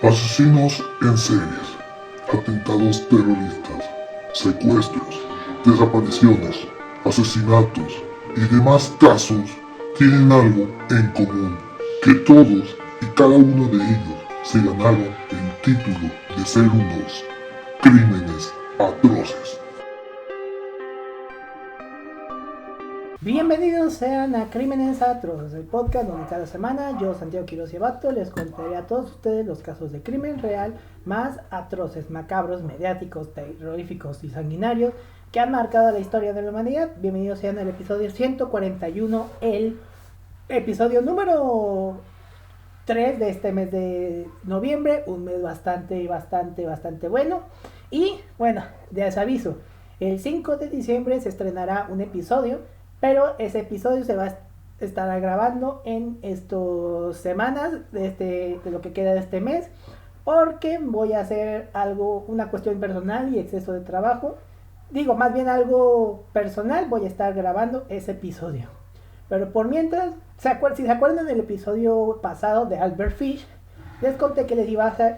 Asesinos en series, atentados terroristas, secuestros, desapariciones, asesinatos y demás casos tienen algo en común, que todos y cada uno de ellos se ganaron el título de ser unos crímenes atroces. Bienvenidos sean a Crímenes Atroces, el podcast donde cada semana yo, Santiago Quiroz y Abato, les contaré a todos ustedes los casos de crimen real más atroces, macabros, mediáticos, terroríficos y sanguinarios que han marcado la historia de la humanidad. Bienvenidos sean al episodio 141, el episodio número 3 de este mes de noviembre, un mes bastante bueno. Y bueno, les aviso, el 5 de diciembre se estrenará un episodio, pero ese episodio se va a estar grabando en estas semanas de lo que queda de este mes, porque voy a hacer una cuestión personal y exceso de trabajo. Digo, más bien algo personal, voy a estar grabando ese episodio. Pero por mientras, si se acuerdan del episodio pasado de Albert Fish, les conté que les iba a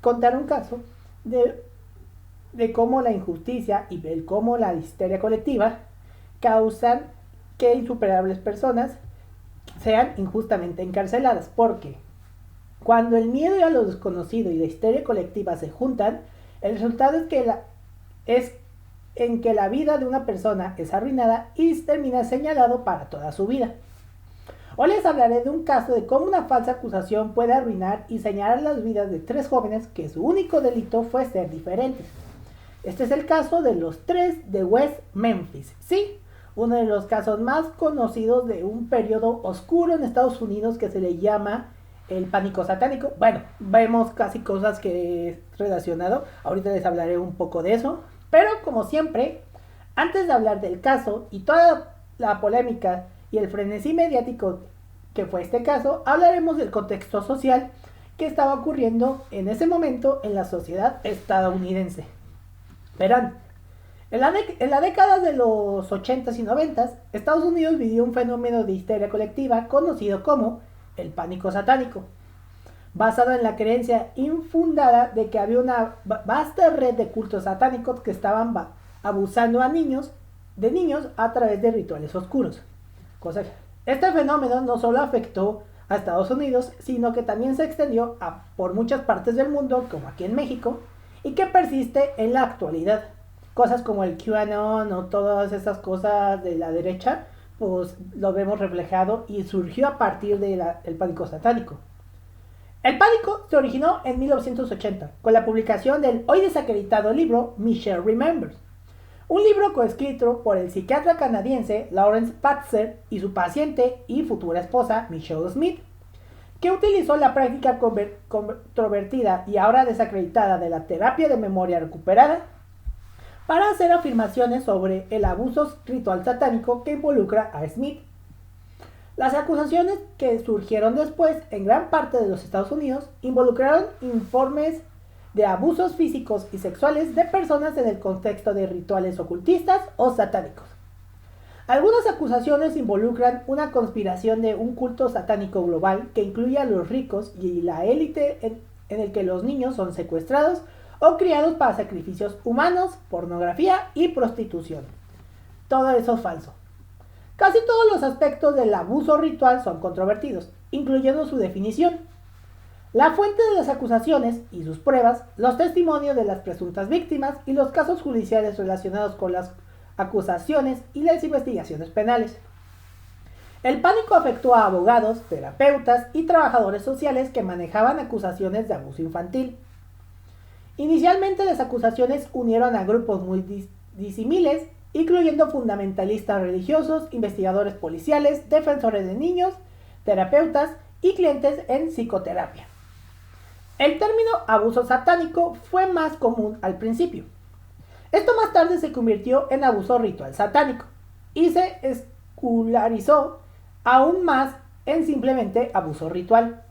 contar un caso de cómo la injusticia y de cómo la histeria colectiva causan que insuperables personas sean injustamente encarceladas, porque cuando el miedo a lo desconocido y la histeria colectiva se juntan, el resultado es en que la vida de una persona es arruinada y termina señalado para toda su vida. Hoy les hablaré de un caso de cómo una falsa acusación puede arruinar y señalar las vidas de 3 jóvenes que su único delito fue ser diferentes. Este es el caso de los 3 de West Memphis. Sí, uno de los casos más conocidos de un periodo oscuro en Estados Unidos que se le llama el pánico satánico. Bueno, vemos casi cosas que es relacionado. Ahorita les hablaré un poco de eso. Pero como siempre, antes de hablar del caso y toda la polémica y el frenesí mediático que fue este caso, hablaremos del contexto social que estaba ocurriendo en ese momento en la sociedad estadounidense. Verán, en la década de los 80s y 90s, Estados Unidos vivió un fenómeno de histeria colectiva conocido como el pánico satánico, basado en la creencia infundada de que había una vasta red de cultos satánicos que estaban abusando de niños a través de rituales oscuros. Este fenómeno no solo afectó a Estados Unidos, sino que también se extendió por muchas partes del mundo, como aquí en México, y que persiste en la actualidad. Cosas como el QAnon o todas esas cosas de la derecha, pues lo vemos reflejado y surgió a partir del pánico satánico. El pánico se originó en 1980 con la publicación del hoy desacreditado libro Michelle Remembers, un libro coescrito por el psiquiatra canadiense Lawrence Patzer y su paciente y futura esposa Michelle Smith, que utilizó la práctica controvertida y ahora desacreditada de la terapia de memoria recuperada para hacer afirmaciones sobre el abuso ritual satánico que involucra a Smith. Las acusaciones que surgieron después en gran parte de los Estados Unidos involucraron informes de abusos físicos y sexuales de personas en el contexto de rituales ocultistas o satánicos. Algunas acusaciones involucran una conspiración de un culto satánico global que incluye a los ricos y la élite en el que los niños son secuestrados o criados para sacrificios humanos, pornografía y prostitución. Todo eso es falso. Casi todos los aspectos del abuso ritual son controvertidos, incluyendo su definición, la fuente de las acusaciones y sus pruebas, los testimonios de las presuntas víctimas y los casos judiciales relacionados con las acusaciones y las investigaciones penales. El pánico afectó a abogados, terapeutas y trabajadores sociales que manejaban acusaciones de abuso infantil. Inicialmente las acusaciones unieron a grupos muy disímiles, incluyendo fundamentalistas religiosos, investigadores policiales, defensores de niños, terapeutas y clientes en psicoterapia. El término abuso satánico fue más común al principio. Esto más tarde se convirtió en abuso ritual satánico y se escolarizó aún más en simplemente abuso ritual.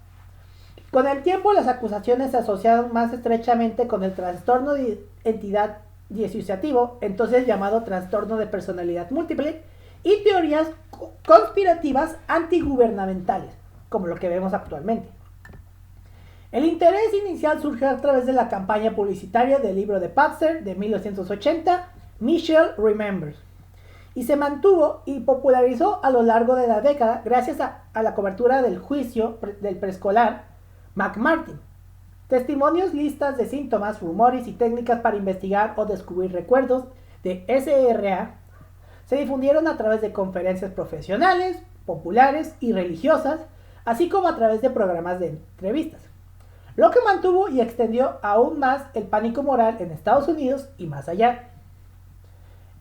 Con el tiempo, las acusaciones se asociaron más estrechamente con el trastorno de identidad disociativo, entonces llamado trastorno de personalidad múltiple, y teorías conspirativas antigubernamentales, como lo que vemos actualmente. El interés inicial surgió a través de la campaña publicitaria del libro de Pulitzer de 1980, Michelle Remembers, y se mantuvo y popularizó a lo largo de la década gracias a la cobertura del juicio del preescolar McMartin. Testimonios, listas de síntomas, rumores y técnicas para investigar o descubrir recuerdos de SRA se difundieron a través de conferencias profesionales, populares y religiosas, así como a través de programas de entrevistas, lo que mantuvo y extendió aún más el pánico moral en Estados Unidos y más allá.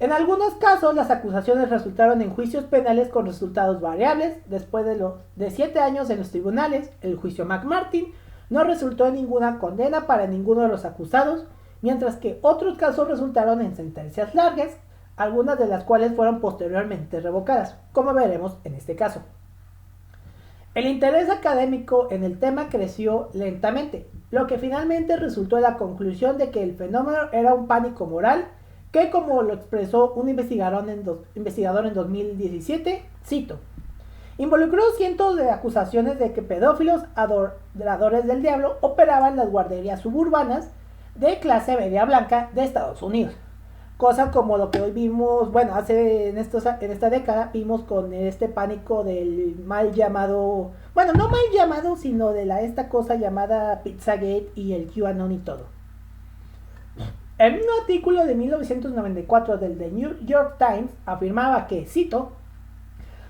En algunos casos, las acusaciones resultaron en juicios penales con resultados variables. Después de 7 años en los tribunales, el juicio McMartin no resultó en ninguna condena para ninguno de los acusados, mientras que otros casos resultaron en sentencias largas, algunas de las cuales fueron posteriormente revocadas, como veremos en este caso. El interés académico en el tema creció lentamente, lo que finalmente resultó en la conclusión de que el fenómeno era un pánico moral que, como lo expresó un investigador en 2017, cito, involucró cientos de acusaciones de que pedófilos adoradores del diablo operaban en las guarderías suburbanas de clase media blanca de Estados Unidos. Cosa como lo que hoy vimos, bueno, en esta década vimos con este pánico del mal llamado, bueno, no mal llamado, sino de esta cosa llamada Pizzagate y el QAnon y todo. En un artículo de 1994 del The New York Times afirmaba que, cito,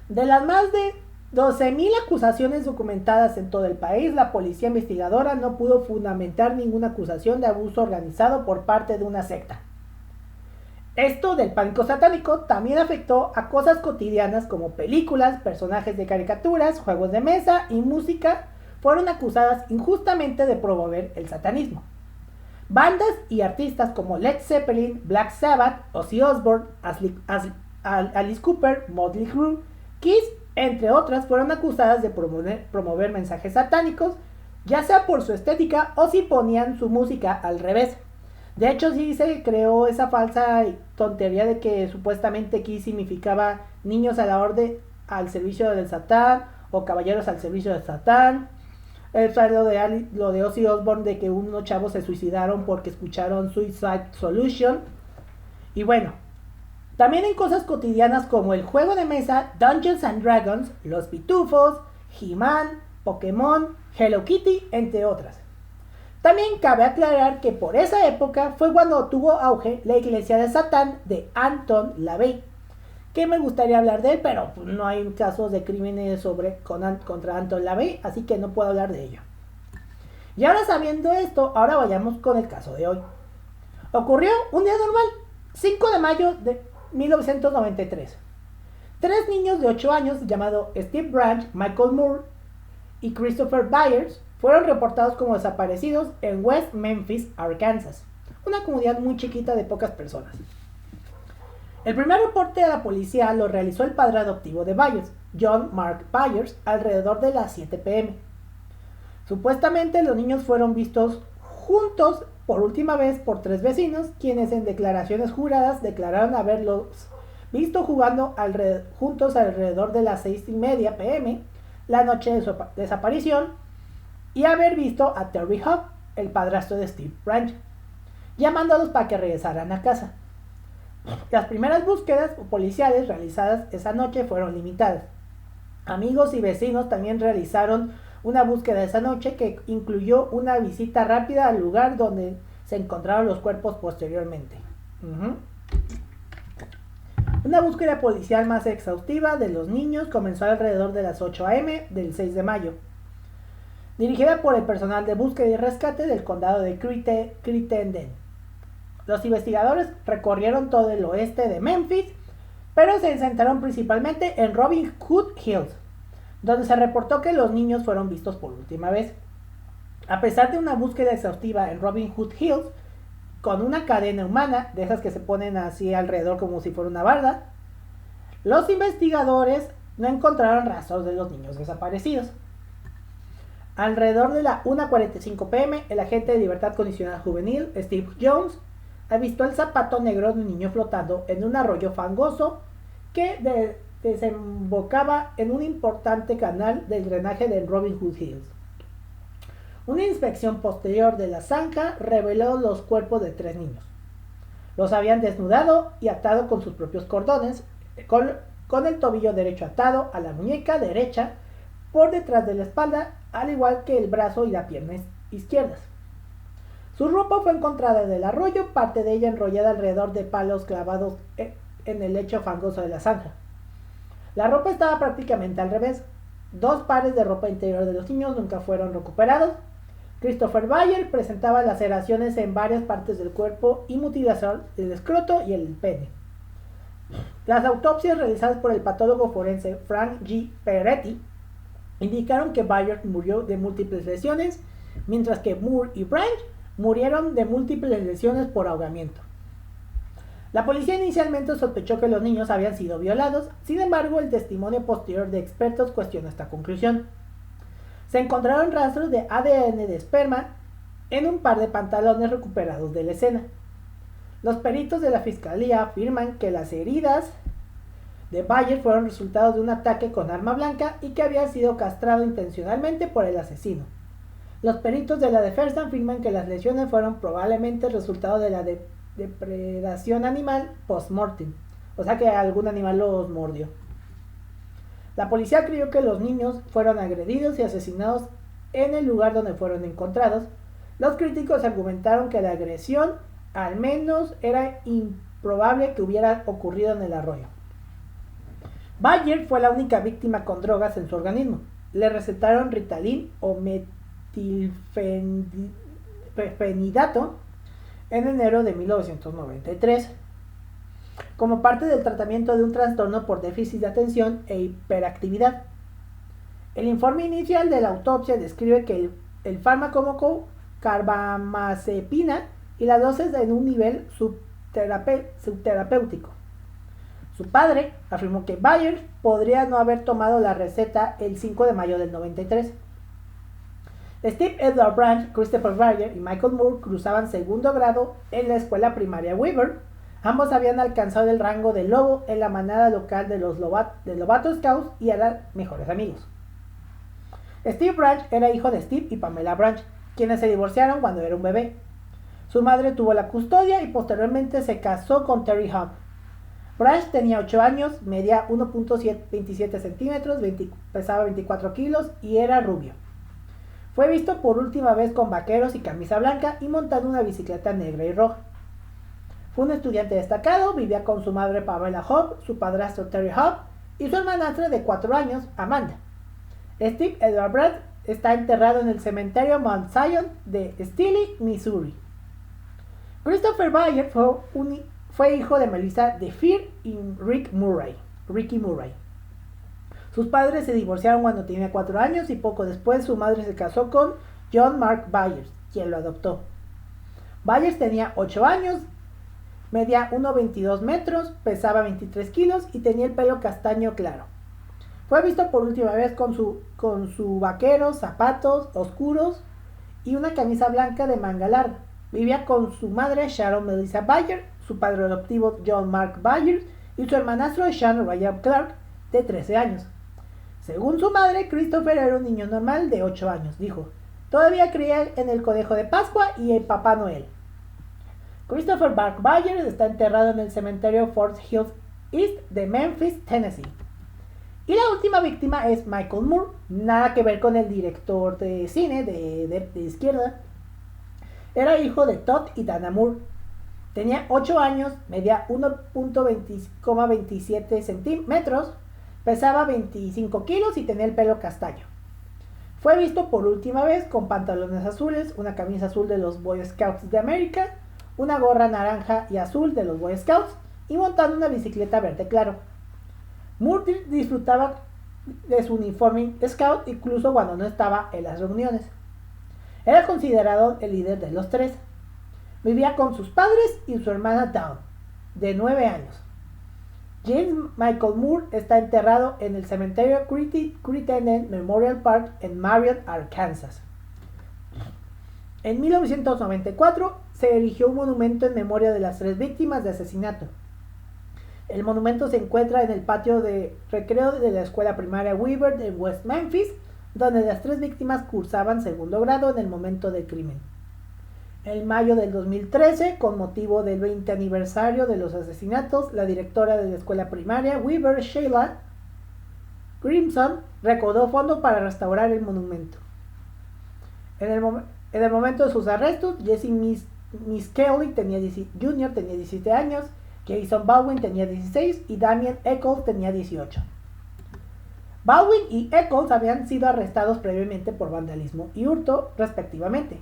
de las más de 12,000 acusaciones documentadas en todo el país, la policía investigadora no pudo fundamentar ninguna acusación de abuso organizado por parte de una secta. Esto del pánico satánico también afectó a cosas cotidianas como películas, personajes de caricaturas, juegos de mesa y música fueron acusadas injustamente de promover el satanismo. Bandas y artistas como Led Zeppelin, Black Sabbath, Ozzy Osbourne, Alice Cooper, Motley Crue, Kiss, entre otras, fueron acusadas de promover mensajes satánicos, ya sea por su estética o si ponían su música al revés. De hecho, sí se creó esa falsa tontería de que supuestamente Kiss significaba niños a la orden al servicio del Satán o caballeros al servicio del Satán. Lo de Ozzy Osbourne de que unos chavos se suicidaron porque escucharon Suicide Solution. Y bueno, también en cosas cotidianas como el juego de mesa Dungeons and Dragons, Los Pitufos, He-Man, Pokémon, Hello Kitty, entre otras. También cabe aclarar que por esa época fue cuando tuvo auge la iglesia de Satán de Anton LaVey, que me gustaría hablar de él, pero no hay casos de crímenes contra Anton LaVey, así que no puedo hablar de ello. Y ahora sabiendo esto, ahora vayamos con el caso de hoy. Ocurrió un día normal, 5 de mayo de 1993. 3 niños de 8 años llamados Steve Branch, Michael Moore y Christopher Byers fueron reportados como desaparecidos en West Memphis, Arkansas, una comunidad muy chiquita de pocas personas. El primer reporte a la policía lo realizó el padre adoptivo de Byers, John Mark Byers, alrededor de las 7 p.m. Supuestamente los niños fueron vistos juntos por última vez por 3 vecinos, quienes en declaraciones juradas declararon haberlos visto jugando juntos alrededor de las 6:30 p.m. la noche de su desaparición y haber visto a Terry Hogg, el padrastro de Steve Branch, llamándolos para que regresaran a casa. Las primeras búsquedas policiales realizadas esa noche fueron limitadas. Amigos y vecinos también realizaron una búsqueda esa noche que incluyó una visita rápida al lugar donde se encontraron los cuerpos posteriormente. Una búsqueda policial más exhaustiva de los niños comenzó alrededor de las 8 a.m. del 6 de mayo, dirigida por el personal de búsqueda y rescate del condado de Crittenden. Los investigadores recorrieron todo el oeste de Memphis, pero se centraron principalmente en Robin Hood Hills, donde se reportó que los niños fueron vistos por última vez. A pesar de una búsqueda exhaustiva en Robin Hood Hills, con una cadena humana, de esas que se ponen así alrededor como si fuera una barda, los investigadores no encontraron rastros de los niños desaparecidos. Alrededor de la 1:45 p.m., el agente de libertad condicional juvenil, Steve Jones, avistó el zapato negro de un niño flotando en un arroyo fangoso que desembocaba en un importante canal del drenaje de Robin Hood Hills. Una inspección posterior de la zanja reveló los cuerpos de 3 niños. Los habían desnudado y atado con sus propios cordones, con el tobillo derecho atado a la muñeca derecha por detrás de la espalda, al igual que el brazo y la pierna izquierdas. Su ropa fue encontrada en el arroyo, parte de ella enrollada alrededor de palos clavados en el lecho fangoso de la zanja. La ropa estaba prácticamente al revés. 2 pares de ropa interior de los niños nunca fueron recuperados. Christopher Bayer presentaba laceraciones en varias partes del cuerpo y mutilación del escroto y el pene. Las autopsias realizadas por el patólogo forense Frank G. Peretti indicaron que Bayer murió de múltiples lesiones, mientras que Moore y Branch murieron de múltiples lesiones por ahogamiento. La policía inicialmente sospechó que los niños habían sido violados, sin embargo, el testimonio posterior de expertos cuestionó esta conclusión. Se encontraron rastros de ADN de esperma en un par de pantalones recuperados de la escena. Los peritos de la fiscalía afirman que las heridas de Bayer fueron resultado de un ataque con arma blanca y que había sido castrado intencionalmente por el asesino. Los peritos de la defensa afirman que las lesiones fueron probablemente resultado de la depredación animal post-mortem, o sea que algún animal los mordió. La policía creyó que los niños fueron agredidos y asesinados en el lugar donde fueron encontrados. Los críticos argumentaron que la agresión al menos era improbable que hubiera ocurrido en el arroyo. Bayer fue la única víctima con drogas en su organismo. Le recetaron Ritalin o metilfenidato en enero de 1993, como parte del tratamiento de un trastorno por déficit de atención e hiperactividad. El informe inicial de la autopsia describe que el fármaco carbamazepina y la dosis en un nivel subterapéutico. Su padre afirmó que Bayer podría no haber tomado la receta el 5 de mayo del 93. Steve Edward Branch, Christopher Bayer y Michael Moore cruzaban segundo grado en la escuela primaria Weaver. Ambos habían alcanzado el rango de lobo en la manada local de los Lobato Scouts y eran mejores amigos. Steve Branch era hijo de Steve y Pamela Branch, quienes se divorciaron cuando era un bebé. Su madre tuvo la custodia y posteriormente se casó con Terry Hub. Branch tenía 8 años, medía 1.27 centímetros, pesaba 24 kilos y era rubio. Fue visto por última vez con vaqueros y camisa blanca y montando una bicicleta negra y roja. Fue un estudiante destacado, vivía con su madre Pamela Hub, su padrastro Terry Hub y su hermanastra de 4 años, Amanda. Steve Edward Branch está enterrado en el cementerio Mount Zion de Steele, Missouri. Christopher Bayer fue hijo de Melissa DeFeer y Ricky Murray. Sus padres se divorciaron cuando tenía 4 años y poco después su madre se casó con John Mark Byers, quien lo adoptó. Byers tenía 8 años, medía 1,22 metros, pesaba 23 kilos y tenía el pelo castaño claro. Fue visto por última vez con su vaquero, zapatos oscuros y una camisa blanca de manga larga. Vivía con su madre Sharon Melissa Bayer, su padre adoptivo John Mark Byers y su hermanastro Shannon Ryan Clark, de 13 años. Según su madre, Christopher era un niño normal de 8 años, dijo. Todavía creía en el conejo de Pascua y en Papá Noel. Christopher Mark Byers está enterrado en el cementerio Fort Hills East de Memphis, Tennessee. Y la última víctima es Michael Moore, nada que ver con el director de cine de izquierda. Era hijo de Todd y Dana Moore. Tenía 8 años, medía 1.27 centímetros, pesaba 25 kilos y tenía el pelo castaño. Fue visto por última vez con pantalones azules, una camisa azul de los Boy Scouts de América, una gorra naranja y azul de los Boy Scouts y montando una bicicleta verde claro. Moore disfrutaba de su uniforme scout incluso cuando no estaba en las reuniones. Era considerado el líder de los 3. Vivía con sus padres y su hermana Dawn, de 9 años. James Michael Moore está enterrado en el cementerio Crittenden Memorial Park en Marion, Arkansas. En 1994 se erigió un monumento en memoria de las 3 víctimas de asesinato. El monumento se encuentra en el patio de recreo de la escuela primaria Weaver de West Memphis, donde las 3 víctimas cursaban segundo grado en el momento del crimen. En mayo del 2013, con motivo del 20 aniversario de los asesinatos, la directora de la escuela primaria, Weaver Sheila Grimson, recaudó fondos para restaurar el monumento. En el momento de sus arrestos, Jesse Misskelley Jr. tenía 17 años, Jason Baldwin tenía 16 y Damien Echols tenía 18. Baldwin y Echols habían sido arrestados previamente por vandalismo y hurto, respectivamente,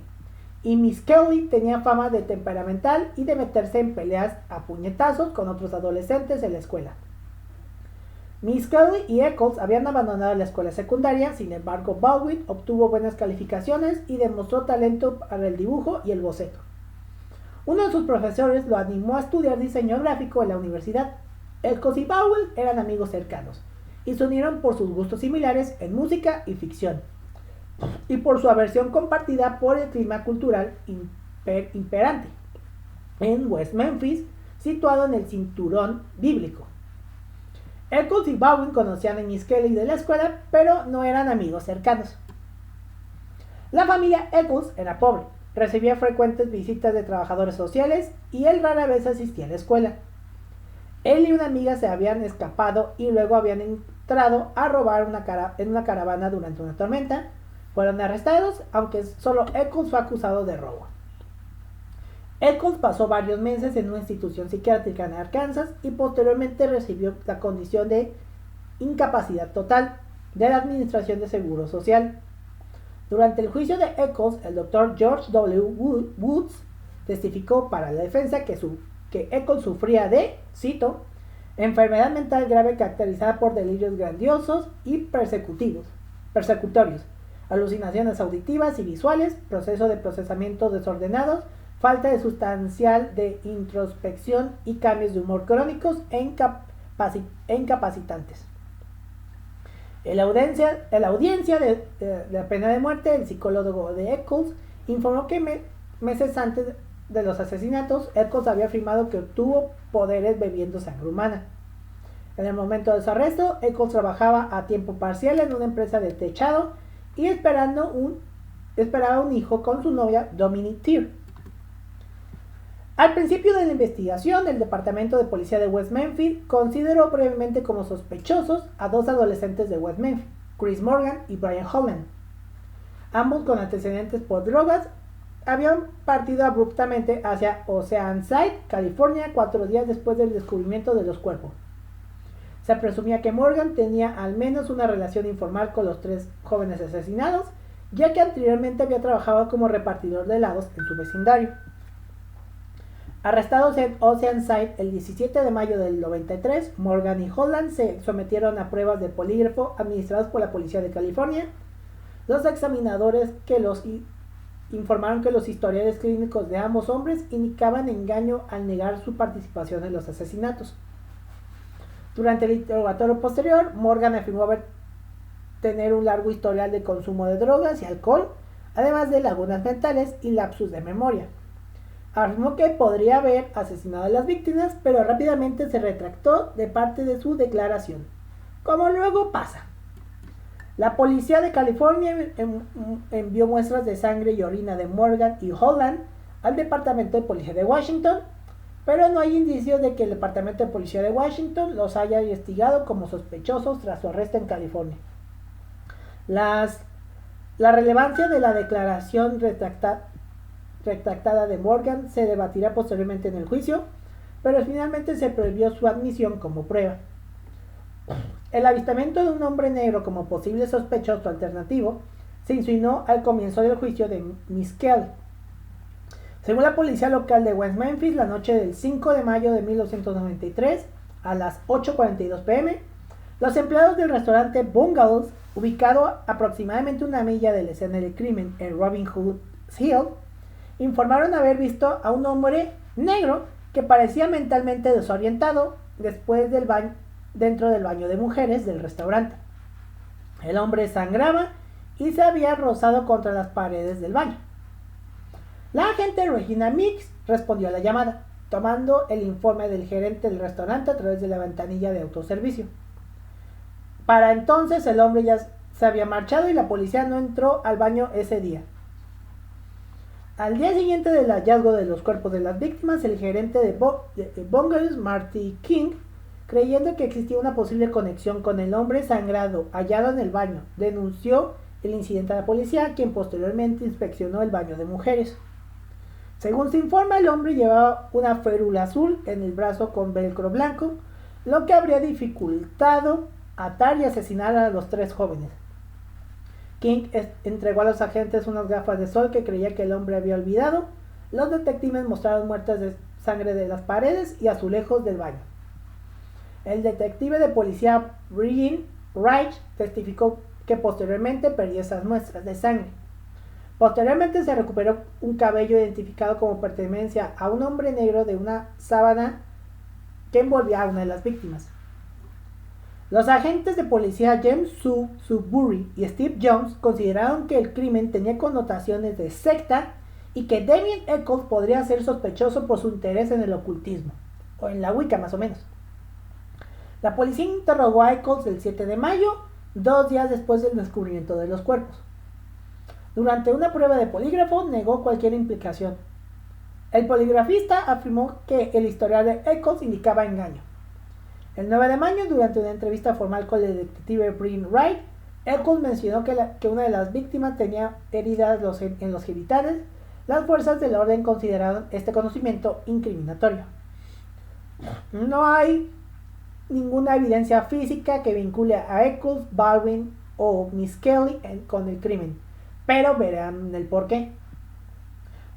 y Misskelley tenía fama de temperamental y de meterse en peleas a puñetazos con otros adolescentes en la escuela. Misskelley y Echols habían abandonado la escuela secundaria, sin embargo Baldwin obtuvo buenas calificaciones y demostró talento para el dibujo y el boceto. Uno de sus profesores lo animó a estudiar diseño gráfico en la universidad. Echols y Baldwin eran amigos cercanos y se unieron por sus gustos similares en música y ficción, y por su aversión compartida por el clima cultural imperante en West Memphis, situado en el cinturón bíblico. Echols y Baldwin conocían a Misskelley de la escuela, pero no eran amigos cercanos. La familia Echols era pobre, recibía frecuentes visitas de trabajadores sociales y él rara vez asistía a la escuela. Él y una amiga se habían escapado y luego habían entrado a robar en una caravana durante una tormenta. Fueron arrestados, aunque solo Echols fue acusado de robo. Echols pasó varios meses en una institución psiquiátrica en Arkansas y posteriormente recibió la condición de incapacidad total de la Administración de Seguro Social. Durante el juicio de Echols, el Dr. George W. Woods testificó para la defensa que Echols sufría de, cito, enfermedad mental grave caracterizada por delirios grandiosos y persecutorios, alucinaciones auditivas y visuales, proceso de procesamiento desordenados, falta de sustancial de introspección y cambios de humor crónicos e incapacitantes. En la audiencia de la pena de muerte, el psicólogo de Echols informó que meses antes de los asesinatos, Echols había afirmado que obtuvo poderes bebiendo sangre humana. En el momento de su arresto, Echols trabajaba a tiempo parcial en una empresa de techado y esperaba un hijo con su novia Dominique Tier. Al principio de la investigación, el Departamento de Policía de West Memphis consideró brevemente como sospechosos a 2 adolescentes de West Memphis, Chris Morgan y Brian Holland. Ambos con antecedentes por drogas habían partido abruptamente hacia Oceanside, California, 4 días después del descubrimiento de los cuerpos. Se presumía que Morgan tenía al menos una relación informal con los 3 jóvenes asesinados, ya que anteriormente había trabajado como repartidor de helados en su vecindario. Arrestados en Oceanside el 17 de mayo del 93, Morgan y Holland se sometieron a pruebas de polígrafo administradas por la Policía de California. Los examinadores informaron que los historiales clínicos de ambos hombres indicaban engaño al negar su participación en los asesinatos. Durante el interrogatorio posterior, Morgan afirmó tener un largo historial de consumo de drogas y alcohol, además de lagunas mentales y lapsus de memoria. Afirmó que podría haber asesinado a las víctimas, pero rápidamente se retractó de parte de su declaración, como luego pasa. La policía de California envió muestras de sangre y orina de Morgan y Holland al Departamento de Policía de Washington, pero no hay indicios de que el Departamento de Policía de Washington los haya investigado como sospechosos tras su arresto en California. La relevancia de la declaración retractada de Morgan se debatirá posteriormente en el juicio, pero finalmente se prohibió su admisión como prueba. El avistamiento de un hombre negro como posible sospechoso alternativo se insinuó al comienzo del juicio de Misskelley. Según la policía local de West Memphis, la noche del 5 de mayo de 1993, a las 8:42 p.m., los empleados del restaurante Bungalows, ubicado aproximadamente una milla de la escena del crimen en Robin Hood Hill, informaron haber visto a un hombre negro que parecía mentalmente desorientado dentro del baño de mujeres del restaurante. El hombre sangraba y se había rozado contra las paredes del baño. La agente Regina Mix respondió a la llamada, tomando el informe del gerente del restaurante a través de la ventanilla de autoservicio. Para entonces el hombre ya se había marchado y la policía no entró al baño ese día. Al día siguiente del hallazgo de los cuerpos de las víctimas, el gerente de Bungalows, Marty King, creyendo que existía una posible conexión con el hombre sangrado hallado en el baño, denunció el incidente a la policía, quien posteriormente inspeccionó el baño de mujeres. Según se informa, el hombre llevaba una férula azul en el brazo con velcro blanco, lo que habría dificultado atar y asesinar a los 3 jóvenes. King entregó a los agentes unas gafas de sol que creía que el hombre había olvidado. Los detectives mostraron muestras de sangre de las paredes y azulejos del baño. El detective de policía Brian Wright testificó que posteriormente perdió esas muestras de sangre. Posteriormente se recuperó un cabello identificado como pertenencia a un hombre negro de una sábana que envolvía a una de las víctimas. Los agentes de policía James Sudbury y Steve Jones consideraron que el crimen tenía connotaciones de secta y que Damien Echols podría ser sospechoso por su interés en el ocultismo, o en la Wicca más o menos. La policía interrogó a Echols el 7 de mayo, 2 días después del descubrimiento de los cuerpos. Durante una prueba de polígrafo negó cualquier implicación. El poligrafista afirmó que el historial de Echols indicaba engaño. El 9 de mayo, durante una entrevista formal con el detective Brian Wright, Echols mencionó que una de las víctimas tenía heridas en los genitales. Las fuerzas del orden consideraron este conocimiento incriminatorio. No hay ninguna evidencia física que vincule a Echols, Baldwin o Miss Kelly con el crimen, pero verán el porqué.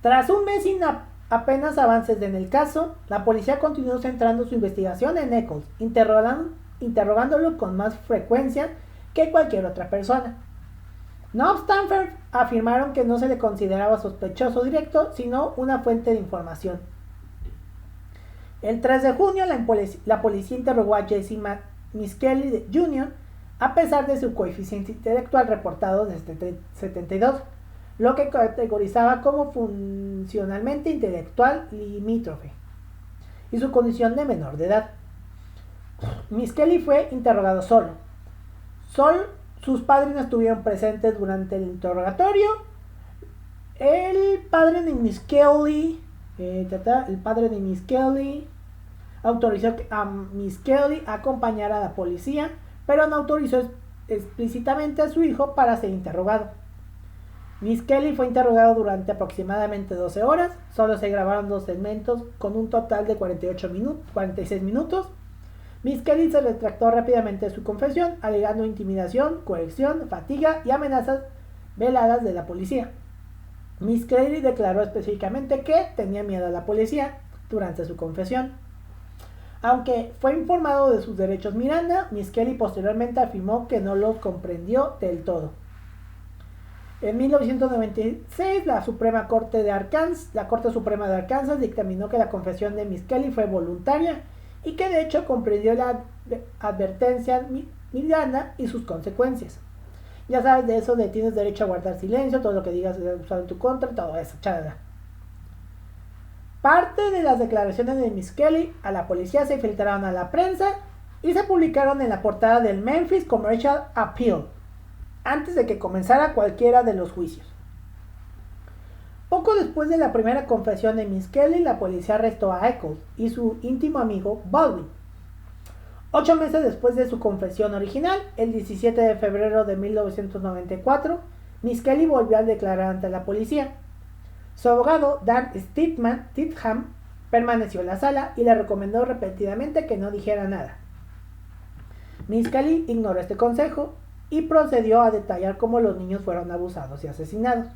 Tras un mes sin apenas avances en el caso, la policía continuó centrando su investigación en Echols, interrogándolo con más frecuencia que cualquier otra persona. No obstante, afirmaron que no se le consideraba sospechoso directo, sino una fuente de información. El 3 de junio, la policía interrogó a Jesse Miskelly Jr., a pesar de su coeficiente intelectual reportado de 72, lo que categorizaba como funcionalmente intelectual limítrofe, y su condición de menor de edad. Miskelly fue interrogado solo. Sus padres no estuvieron presentes durante el interrogatorio. El padre de Miskelly autorizó a Miskelly a acompañar a la policía, pero no autorizó explícitamente a su hijo para ser interrogado. Miskelly fue interrogado durante aproximadamente 12 horas. Solo se grabaron 2 segmentos con un total de 46 minutos. Miskelly se retractó rápidamente de su confesión, alegando intimidación, coerción, fatiga y amenazas veladas de la policía. Miskelly declaró específicamente que tenía miedo a la policía durante su confesión. Aunque fue informado de sus derechos Miranda, Miskelly posteriormente afirmó que no los comprendió del todo. En 1996, la Corte Suprema de Arkansas dictaminó que la confesión de Miskelly fue voluntaria y que de hecho comprendió la advertencia Miranda y sus consecuencias. Ya sabes de eso de tienes derecho a guardar silencio, todo lo que digas es usado en tu contra, todo eso, chalala. Parte de las declaraciones de Miskelly a la policía se filtraron a la prensa y se publicaron en la portada del Memphis Commercial Appeal, antes de que comenzara cualquiera de los juicios. Poco después de la primera confesión de Miskelly, la policía arrestó a Echols y su íntimo amigo Baldwin. 8 meses después de su confesión original, el 17 de febrero de 1994, Miskelly volvió a declarar ante la policía. Su abogado, Dan Stidham, permaneció en la sala y le recomendó repetidamente que no dijera nada. Miskelly ignoró este consejo y procedió a detallar cómo los niños fueron abusados y asesinados.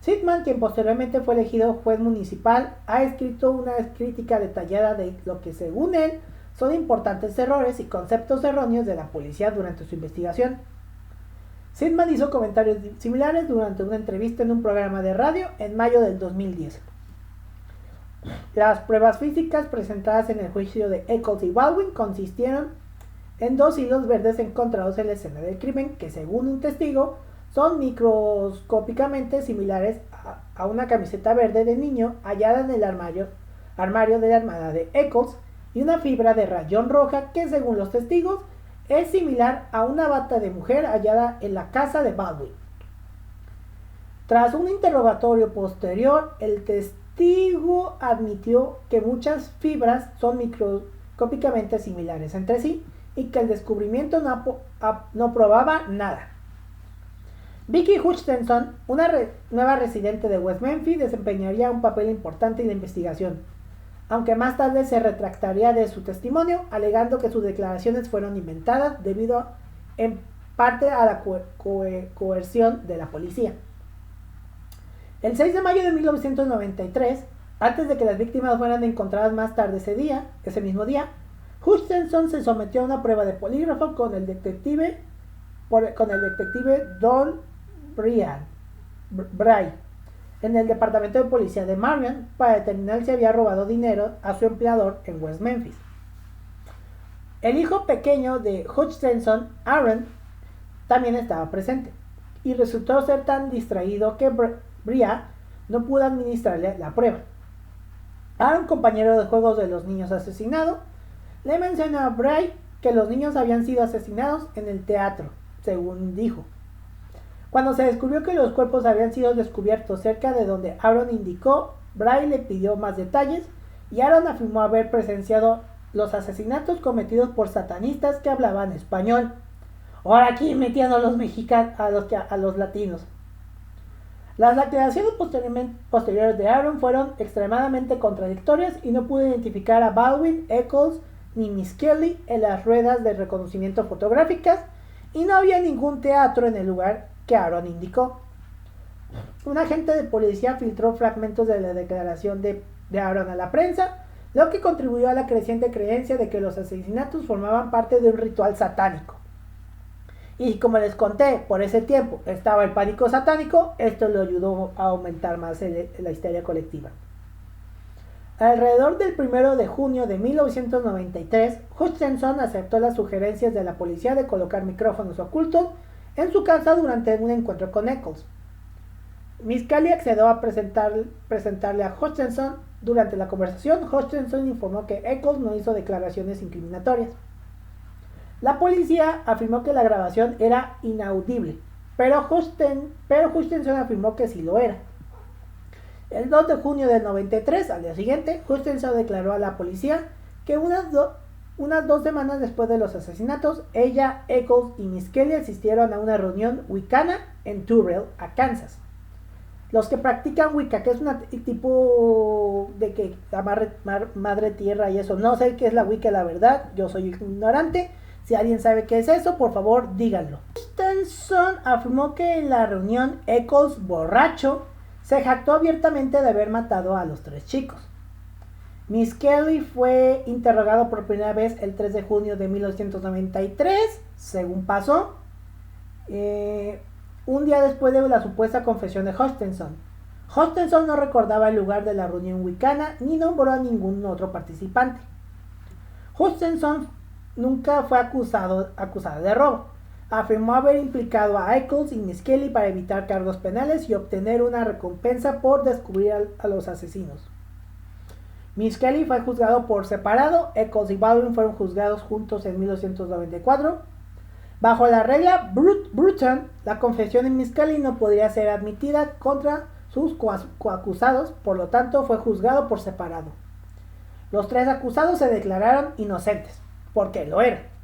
Stidham, quien posteriormente fue elegido juez municipal, ha escrito una crítica detallada de lo que, según él, son importantes errores y conceptos erróneos de la policía durante su investigación. Stidham hizo comentarios similares durante una entrevista en un programa de radio en mayo del 2010. Las pruebas físicas presentadas en el juicio de Echols y Baldwin consistieron en 2 hilos verdes encontrados en la escena del crimen que, según un testigo, son microscópicamente similares a una camiseta verde de niño hallada en el armario de la hermana de Echols, y una fibra de rayón roja que, según los testigos, es similar a una bata de mujer hallada en la casa de Baldwin. Tras un interrogatorio posterior, el testigo admitió que muchas fibras son microscópicamente similares entre sí y que el descubrimiento no probaba nada. Vicky Hutchinson, una nueva residente de West Memphis, desempeñaría un papel importante en la investigación, aunque más tarde se retractaría de su testimonio, alegando que sus declaraciones fueron inventadas debido en parte a la coerción de la policía. El 6 de mayo de 1993, antes de que las víctimas fueran encontradas más tarde ese mismo día, Hutchinson se sometió a una prueba de polígrafo con el detective Don Bray en el departamento de policía de Marion para determinar si había robado dinero a su empleador en West Memphis. El hijo pequeño de Hutchinson, Aaron, también estaba presente y resultó ser tan distraído que Bria no pudo administrarle la prueba. Aaron, compañero de juegos de los niños asesinados, le mencionó a Bray que los niños habían sido asesinados en el teatro, según dijo. Cuando se descubrió que los cuerpos habían sido descubiertos cerca de donde Aaron indicó, Bray le pidió más detalles y Aaron afirmó haber presenciado los asesinatos cometidos por satanistas que hablaban español. Ahora aquí metiendo a los mexicanos, a los latinos. Las declaraciones posteriores de Aaron fueron extremadamente contradictorias y no pudo identificar a Baldwin, Eccles ni Miss Kelly en las ruedas de reconocimiento fotográficas y no había ningún teatro en el lugar que Aaron indicó. Un agente de policía filtró fragmentos de la declaración de Aaron a la prensa, lo que contribuyó a la creciente creencia de que los asesinatos formaban parte de un ritual satánico. Y como les conté, por ese tiempo estaba el pánico satánico, esto lo ayudó a aumentar más la histeria colectiva. Alrededor del 1 de junio de 1993, Hutchinson aceptó las sugerencias de la policía de colocar micrófonos ocultos en su casa durante un encuentro con Eccles. Miss Kelly accedió a presentarle a Hutchinson. Durante la conversación, Hutchinson informó que Eccles no hizo declaraciones incriminatorias. La policía afirmó que la grabación era inaudible, pero Hutchinson afirmó que sí lo era. El 2 de junio del 93, al día siguiente, Hutchinson declaró a la policía que unas 2 semanas después de los asesinatos, ella, Eccles y Miss Kelly asistieron a una reunión wiccana en Turrell, Kansas. Los que practican Wicca, que es un tipo de que la madre tierra y eso, no sé qué es la Wicca, la verdad, yo soy ignorante. Si alguien sabe qué es eso, por favor, díganlo. Hutchinson afirmó que en la reunión Eccles, borracho, se jactó abiertamente de haber matado a los 3 chicos. Miss Kelly fue interrogado por primera vez el 3 de junio de 1993, según pasó, un día después de la supuesta confesión de Hutchinson. Hutchinson no recordaba el lugar de la reunión wiccana ni nombró a ningún otro participante. Hutchinson nunca fue acusado de robo. Afirmó haber implicado a Eccles y Miss Kelly para evitar cargos penales y obtener una recompensa por descubrir a los asesinos. Miss Kelly fue juzgado por separado, Eccles y Baldwin fueron juzgados juntos en 1994. Bajo la regla Bruton, la confesión de Miss Kelly no podría ser admitida contra sus coacusados, por lo tanto fue juzgado por separado. Los 3 acusados se declararon inocentes, porque lo eran.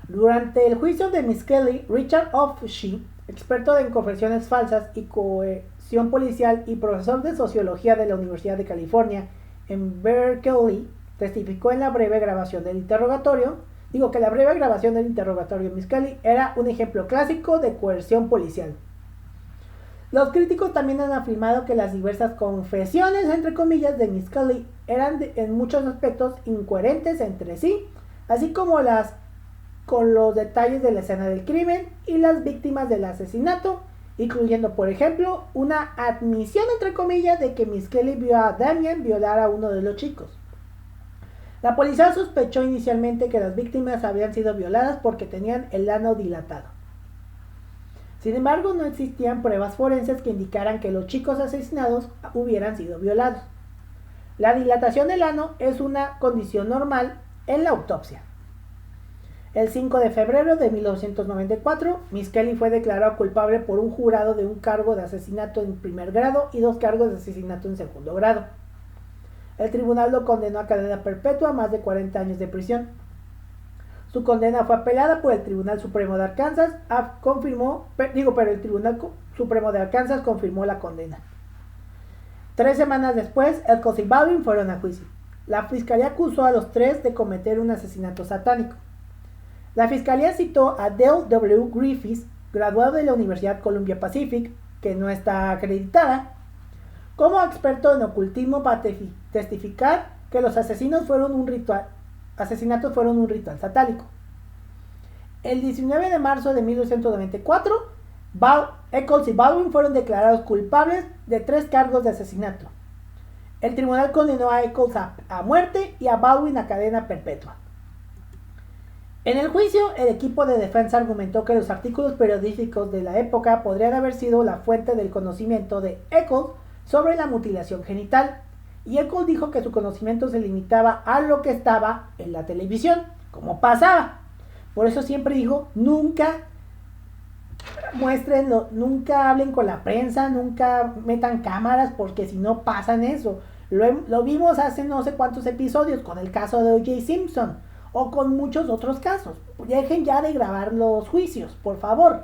Durante el juicio de Miss Kelly, Richard Ofshie, experto en confesiones falsas y coerción policial y profesor de sociología de la Universidad de California en Berkeley, testificó en la breve grabación del interrogatorio. La breve grabación del interrogatorio de Miss Kelly era un ejemplo clásico de coerción policial. Los críticos también han afirmado que las diversas confesiones, entre comillas, de Miss Kelly eran en muchos aspectos incoherentes entre sí, así como con los detalles de la escena del crimen y las víctimas del asesinato, incluyendo, por ejemplo, una admisión, entre comillas, de que Miss Kelly vio a Damien violar a uno de los chicos. La policía sospechó inicialmente que las víctimas habían sido violadas porque tenían el ano dilatado. Sin embargo, no existían pruebas forenses que indicaran que los chicos asesinados hubieran sido violados. La dilatación del ano es una condición normal en la autopsia. El 5 de febrero de 1994, Miss Kelly fue declarada culpable por un jurado de un cargo de asesinato en primer grado y 2 cargos de asesinato en segundo grado. El tribunal lo condenó a cadena perpetua a más de 40 años de prisión. Su condena fue apelada por el Tribunal Supremo de Arkansas, pero el Tribunal Supremo de Arkansas confirmó la condena. 3 semanas después, Eccles y Baldwin fueron a juicio. La fiscalía acusó a los 3 de cometer un asesinato satánico. La fiscalía citó a Dale W. Griffiths, graduado de la Universidad Columbia Pacific, que no está acreditada, como experto en ocultismo para testificar que los asesinatos fueron un ritual satánico. El 19 de marzo de 1994, Eccles y Baldwin fueron declarados culpables de 3 cargos de asesinato. El tribunal condenó a Eccles a muerte y a Baldwin a cadena perpetua. En el juicio, el equipo de defensa argumentó que los artículos periodísticos de la época podrían haber sido la fuente del conocimiento de Eccles sobre la mutilación genital, y Eccles dijo que su conocimiento se limitaba a lo que estaba en la televisión, como pasaba. Por eso siempre dijo, nunca muéstrenlo, nunca hablen con la prensa, nunca metan cámaras, porque si no pasan eso. Lo vimos hace no sé cuántos episodios con el caso de O.J. Simpson, o con muchos otros casos. Dejen ya de grabar los juicios, por favor.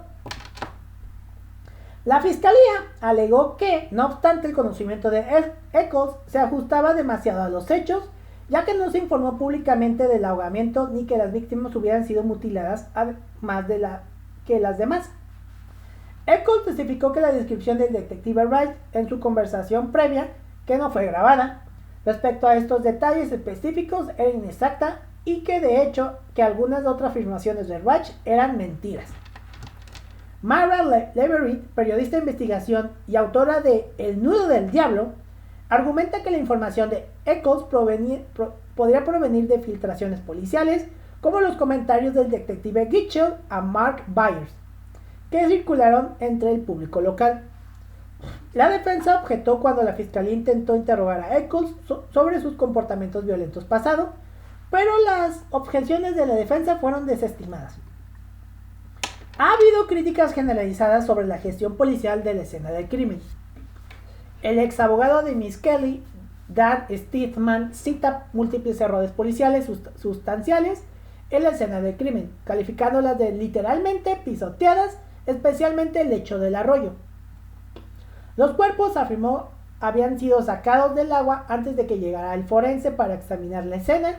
La fiscalía alegó que, no obstante, el conocimiento de Eccles se ajustaba demasiado a los hechos, ya que no se informó públicamente del ahogamiento ni que las víctimas hubieran sido mutiladas más que las demás. Eccles testificó que la descripción del detective Wright en su conversación previa, que no fue grabada, respecto a estos detalles específicos era inexacta, y que de hecho que algunas otras afirmaciones de Wright eran mentiras. Mara Leverett, periodista de investigación y autora de El nudo del diablo, argumenta que la información de Eccles podría provenir de filtraciones policiales, como los comentarios del detective Gitchell a Mark Byers, que circularon entre el público local. La defensa objetó cuando la fiscalía intentó interrogar a Eccles sobre sus comportamientos violentos pasados, pero las objeciones de la defensa fueron desestimadas. Ha habido críticas generalizadas sobre la gestión policial de la escena del crimen. El ex abogado de Miss Kelly, Dan Stithman, cita múltiples errores policiales sustanciales en la escena del crimen, calificándolas de literalmente pisoteadas, especialmente el lecho del arroyo. Los cuerpos, afirmó, habían sido sacados del agua antes de que llegara el forense para examinar la escena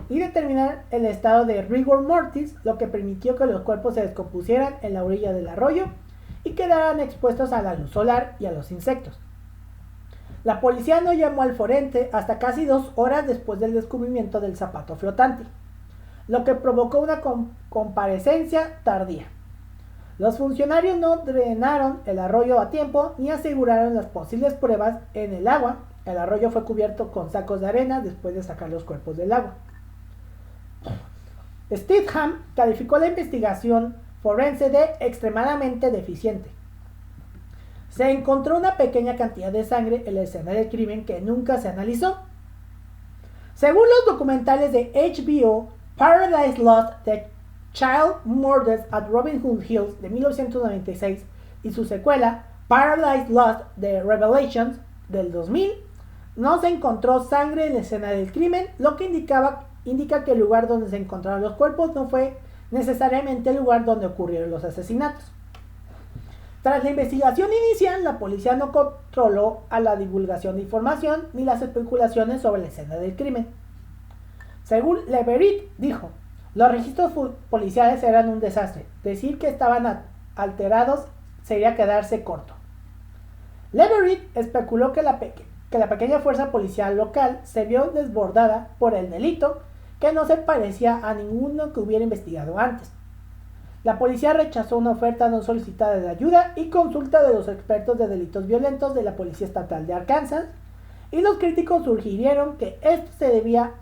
y determinar el estado de rigor mortis, lo que permitió que los cuerpos se descompusieran en la orilla del arroyo y quedaran expuestos a la luz solar y a los insectos. La policía no llamó al forense hasta casi 2 horas después del descubrimiento del zapato flotante, lo que provocó una comparecencia tardía. Los funcionarios no drenaron el arroyo a tiempo ni aseguraron las posibles pruebas en el agua. El arroyo fue cubierto con sacos de arena después de sacar los cuerpos del agua. Stitham calificó la investigación forense de extremadamente deficiente. Se encontró una pequeña cantidad de sangre en la escena del crimen que nunca se analizó. Según los documentales de HBO, Paradise Lost, The Child Murders at Robin Hood Hills de 1996 y su secuela, Paradise Lost, The Revelations del 2000, no se encontró sangre en la escena del crimen, lo que indica que el lugar donde se encontraron los cuerpos no fue necesariamente el lugar donde ocurrieron los asesinatos. Tras la investigación inicial, la policía no controló a la divulgación de información ni las especulaciones sobre la escena del crimen. Según Leverett, dijo, los registros policiales eran un desastre. Decir que estaban alterados sería quedarse corto. Leverett especuló que la pequeña fuerza policial local se vio desbordada por el delito que no se parecía a ninguno que hubiera investigado antes. La policía rechazó una oferta no solicitada de ayuda y consulta de los expertos de delitos violentos de la Policía Estatal de Arkansas, y los críticos sugirieron que esto se debía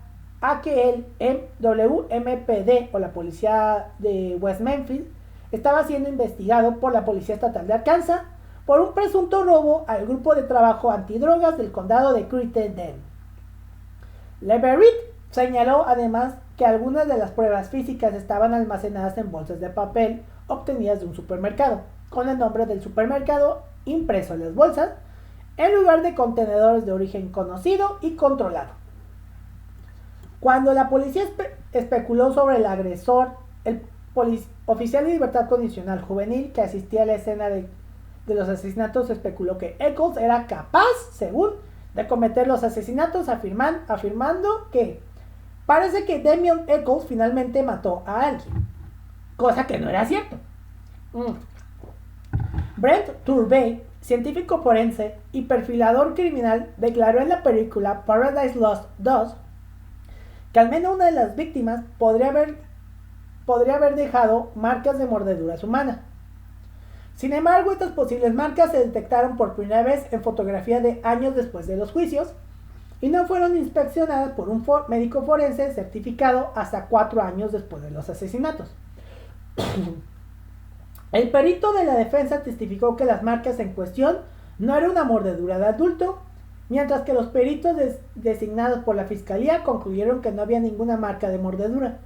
a que el WMPD o la Policía de West Memphis estaba siendo investigado por la Policía Estatal de Arkansas por un presunto robo al grupo de trabajo antidrogas del condado de Crittenden. Leverett Señaló además que algunas de las pruebas físicas estaban almacenadas en bolsas de papel obtenidas de un supermercado, con el nombre del supermercado impreso en las bolsas, en lugar de contenedores de origen conocido y controlado. Cuando la policía especuló sobre el agresor, el oficial de libertad condicional juvenil que asistía a la escena de los asesinatos especuló que Eccles era capaz, según, de cometer los asesinatos, afirmando que parece que Damien Eccles finalmente mató a alguien, cosa que no era cierto. Brent Turbay, científico forense y perfilador criminal, declaró en la película Paradise Lost 2 que al menos una de las víctimas podría haber dejado marcas de mordeduras humanas. Sin embargo, estas posibles marcas se detectaron por primera vez en fotografía de años después de los juicios y no fueron inspeccionadas por un médico forense certificado hasta 4 años después de los asesinatos. El perito de la defensa testificó que las marcas en cuestión no eran una mordedura de adulto, mientras que los peritos designados por la fiscalía concluyeron que no había ninguna marca de mordedura.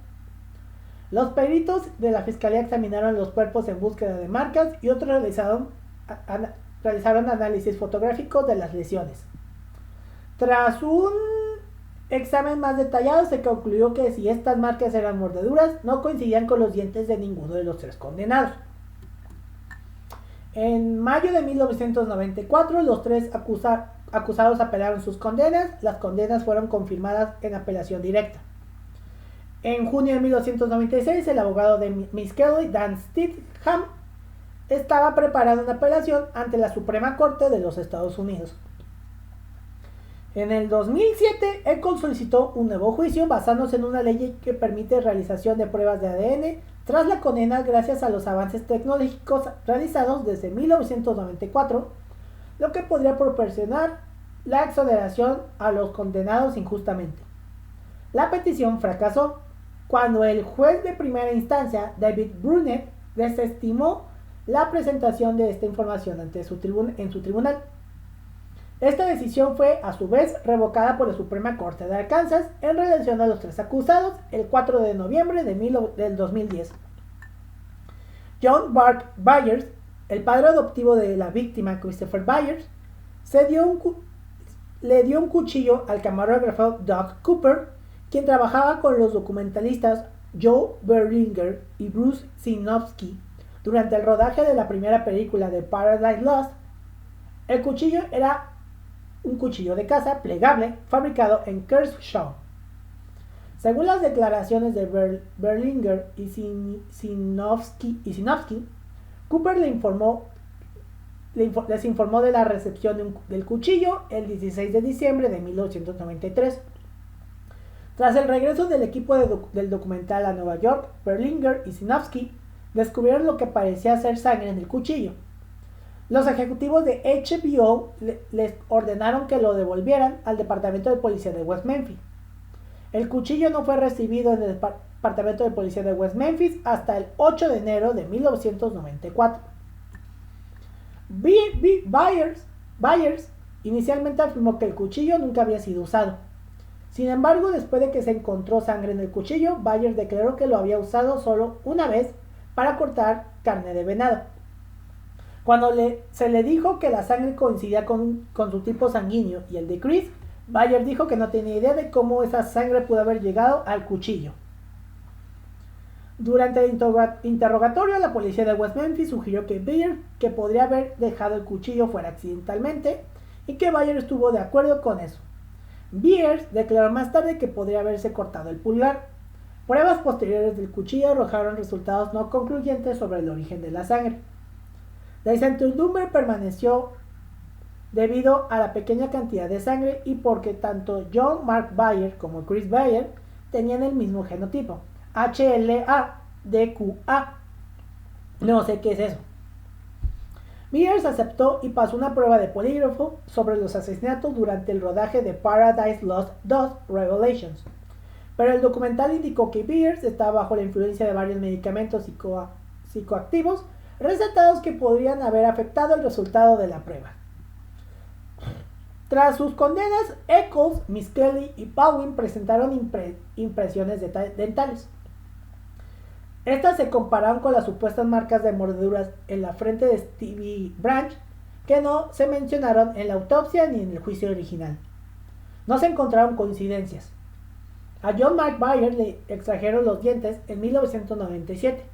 Los peritos de la fiscalía examinaron los cuerpos en búsqueda de marcas y otros realizaron análisis fotográficos de las lesiones. Tras un examen más detallado se concluyó que si estas marcas eran mordeduras no coincidían con los dientes de ninguno de los 3 condenados. En mayo de 1994 los 3 acusados apelaron sus condenas. Las condenas fueron confirmadas en apelación directa. En junio de 1996, el abogado de Miss Kelly, Dan Stidham, estaba preparando una apelación ante la Suprema Corte de los Estados Unidos. En el 2007, Eccles solicitó un nuevo juicio basándose en una ley que permite realización de pruebas de ADN tras la condena gracias a los avances tecnológicos realizados desde 1994, lo que podría proporcionar la exoneración a los condenados injustamente. La petición fracasó cuando el juez de primera instancia, David Brunet, desestimó la presentación de esta información en su tribunal. Esta decisión fue, a su vez, revocada por la Suprema Corte de Arkansas en relación a los 3 acusados el 4 de noviembre del 2010. John Mark Byers, el padre adoptivo de la víctima Christopher Byers, le dio un cuchillo al camarógrafo Doug Cooper, quien trabajaba con los documentalistas Joe Berlinger y Bruce Sinofsky durante el rodaje de la primera película de Paradise Lost. El cuchillo era un cuchillo de caza plegable fabricado en Kershaw. Según las declaraciones de Berlinger y Sinofsky, Cooper les informó de la recepción del cuchillo el 16 de diciembre de 1993. Tras el regreso del equipo del documental a Nueva York, Berlinger y Sinofsky descubrieron lo que parecía ser sangre en el cuchillo. Los ejecutivos de HBO les ordenaron que lo devolvieran al Departamento de Policía de West Memphis. El cuchillo no fue recibido en el Departamento de Policía de West Memphis hasta el 8 de enero de 1994. Byers inicialmente afirmó que el cuchillo nunca había sido usado. Sin embargo, después de que se encontró sangre en el cuchillo, Byers declaró que lo había usado solo una vez para cortar carne de venado. Cuando se le dijo que la sangre coincidía con su tipo sanguíneo y el de Chris, Byers dijo que no tenía idea de cómo esa sangre pudo haber llegado al cuchillo. Durante el interrogatorio, la policía de West Memphis sugirió que Byers que podría haber dejado el cuchillo fuera accidentalmente y que Byers estuvo de acuerdo con eso. Byers declaró más tarde que podría haberse cortado el pulgar. Pruebas posteriores del cuchillo arrojaron resultados no concluyentes sobre el origen de la sangre. La incertidumbre permaneció debido a la pequeña cantidad de sangre y porque tanto John Mark Byers como Chris Byers tenían el mismo genotipo, HLA-DQA. No sé qué es eso. Byers aceptó y pasó una prueba de polígrafo sobre los asesinatos durante el rodaje de Paradise Lost 2 Revelations, pero el documental indicó que Byers estaba bajo la influencia de varios medicamentos psicoactivos recetados que podrían haber afectado el resultado de la prueba. Tras sus condenas, Eccles, Miskelly y Baldwin presentaron impresiones dentales. Estas se compararon con las supuestas marcas de mordeduras en la frente de Stevie Branch, que no se mencionaron en la autopsia ni en el juicio original. No se encontraron coincidencias. A John Mark Bayer le extrajeron los dientes en 1997,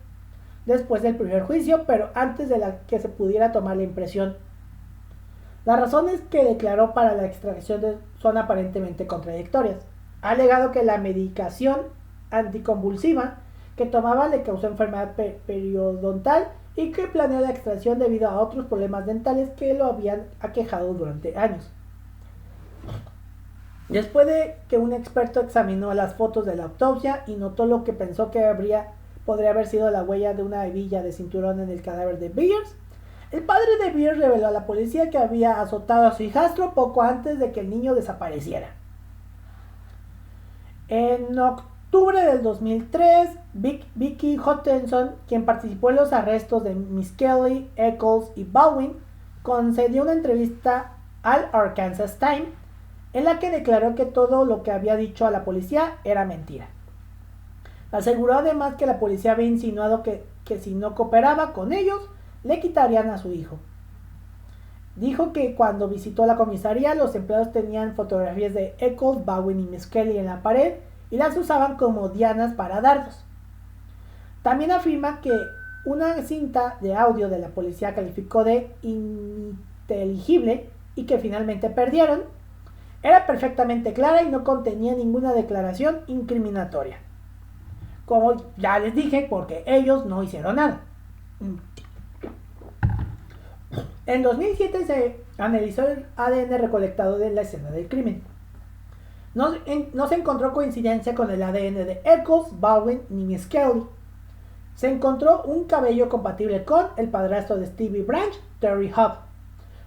después del primer juicio, pero antes de que se pudiera tomar la impresión. Las razones que declaró para la extracción son aparentemente contradictorias. Ha alegado que la medicación anticonvulsiva que tomaba le causó enfermedad periodontal y que planeó la extracción debido a otros problemas dentales que lo habían aquejado durante años. Después de que un experto examinó las fotos de la autopsia y notó lo que pensó que podría haber sido la huella de una hebilla de cinturón en el cadáver de Byers, el padre de Byers reveló a la policía que había azotado a su hijastro poco antes de que el niño desapareciera. En octubre del 2003, Vicky Hutchinson, quien participó en los arrestos de Miskelly, Eccles y Baldwin, concedió una entrevista al Arkansas Times en la que declaró que todo lo que había dicho a la policía era mentira. Aseguró además que la policía había insinuado que si no cooperaba con ellos, le quitarían a su hijo. Dijo que cuando visitó la comisaría, los empleados tenían fotografías de Eccles, Baldwin y Miskelly en la pared y las usaban como dianas para dardos. También afirma que una cinta de audio de la policía calificó de ininteligible y que finalmente perdieron, era perfectamente clara y no contenía ninguna declaración incriminatoria. Como ya les dije, porque ellos no hicieron nada. En 2007 se analizó el ADN recolectado de la escena del crimen. No se encontró coincidencia con el ADN de Eccles, Baldwin ni Miskelly. Se encontró un cabello compatible con el padrastro de Stevie Branch, Terry Hubb,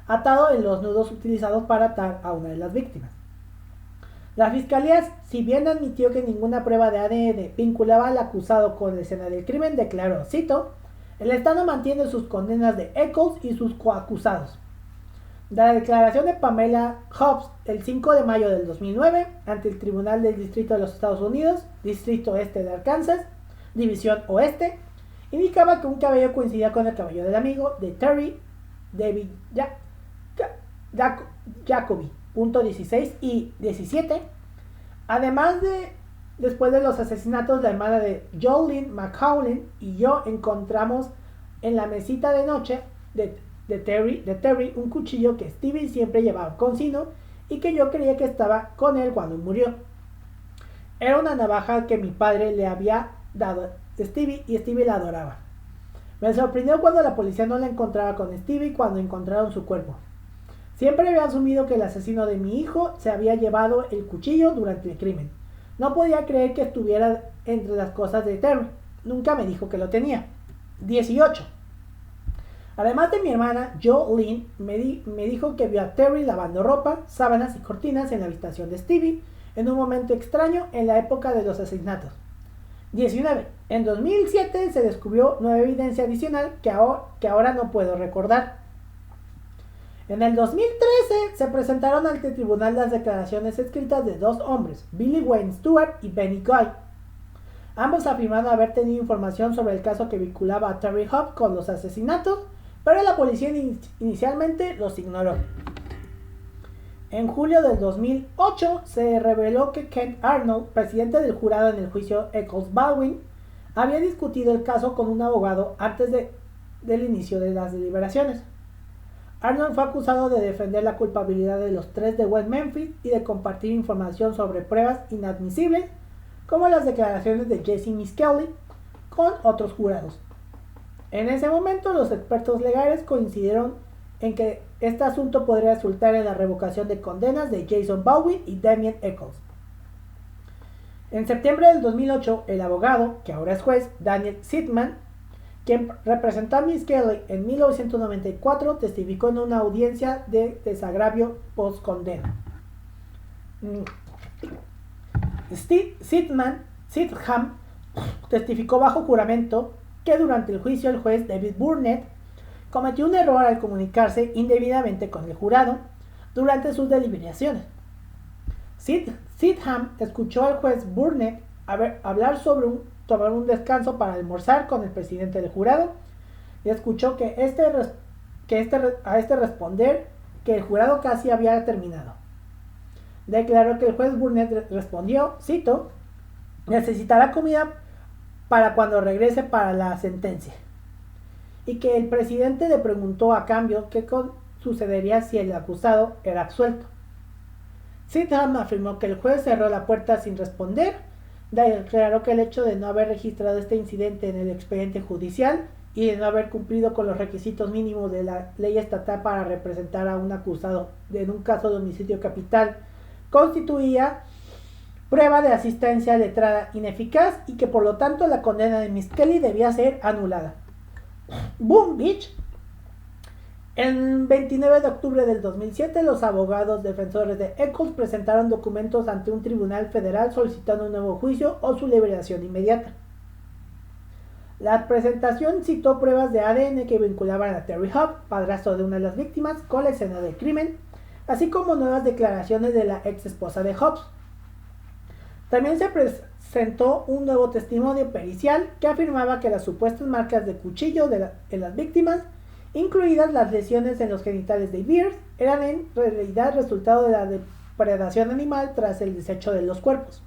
atado en los nudos utilizados para atar a una de las víctimas. La fiscalía, si bien admitió que ninguna prueba de ADN vinculaba al acusado con la escena del crimen, declaró, cito, el Estado mantiene sus condenas de Eccles y sus coacusados. De la declaración de Pamela Hobbs el 5 de mayo del 2009 ante el Tribunal del Distrito de los Estados Unidos, Distrito Este de Arkansas, División Oeste, indicaba que un cabello coincidía con el cabello del amigo de Terry, David Jacoby, punto 16 y 17. Además después de los asesinatos, la hermana de Jolene McCaulin y yo encontramos en la mesita de noche de Terry un cuchillo que Stevie siempre llevaba consigo y que yo creía que estaba con él cuando murió. Era una navaja que mi padre le había dado a Stevie y Stevie la adoraba. Me sorprendió cuando la policía no la encontraba con Stevie cuando encontraron su cuerpo. Siempre había asumido que el asesino de mi hijo se había llevado el cuchillo durante el crimen. No podía creer que estuviera entre las cosas de Terry. Nunca me dijo que lo tenía. 18. Además de mi hermana, Jolene me dijo que vio a Terry lavando ropa, sábanas y cortinas en la habitación de Stevie en un momento extraño en la época de los asesinatos. 19. En 2007 se descubrió nueva evidencia adicional que ahora no puedo recordar. En el 2013 se presentaron ante el tribunal las declaraciones escritas de dos hombres, Billy Wayne Stewart y Benny Guy. Ambos afirmaron haber tenido información sobre el caso que vinculaba a Terry Hubb con los asesinatos, pero la policía inicialmente los ignoró. En julio del 2008 se reveló que Kent Arnold, presidente del jurado en el juicio Eccles-Baldwin, había discutido el caso con un abogado antes del inicio de las deliberaciones. Arnold fue acusado de defender la culpabilidad de los tres de West Memphis y de compartir información sobre pruebas inadmisibles, como las declaraciones de Jesse Miskelly, con otros jurados. En ese momento, los expertos legales coincidieron en que este asunto podría resultar en la revocación de condenas de Jason Baldwin y Damien Eccles. En septiembre del 2008, el abogado, que ahora es juez, Daniel Sidman, quien representó a Miskelly en 1994, testificó en una audiencia de desagravio post-condena. Sidham testificó bajo juramento que durante el juicio el juez David Burnett cometió un error al comunicarse indebidamente con el jurado, durante sus deliberaciones. Sidham escuchó al juez Burnett hablar sobre tomar un descanso para almorzar con el presidente del jurado y escuchó a este responder que el jurado casi había terminado. Declaró que el juez Burnett respondió, cito, necesitará comida para cuando regrese para la sentencia, y que el presidente le preguntó a cambio qué sucedería si el acusado era absuelto. Sidham afirmó que el juez cerró la puerta sin responder, declaró que el hecho de no haber registrado este incidente en el expediente judicial y de no haber cumplido con los requisitos mínimos de la ley estatal para representar a un acusado en un caso de homicidio capital constituía prueba de asistencia letrada ineficaz y que por lo tanto la condena de Miskelly debía ser anulada. Boom Beach. El 29 de octubre del 2007, los abogados defensores de Eccles presentaron documentos ante un tribunal federal solicitando un nuevo juicio o su liberación inmediata. La presentación citó pruebas de ADN que vinculaban a Terry Hobbs, padrastro de una de las víctimas, con la escena del crimen, así como nuevas declaraciones de la ex esposa de Hobbs. También se presentó un nuevo testimonio pericial que afirmaba que las supuestas marcas de cuchillo en las víctimas, incluidas las lesiones en los genitales de Beers, eran en realidad resultado de la depredación animal tras el desecho de los cuerpos.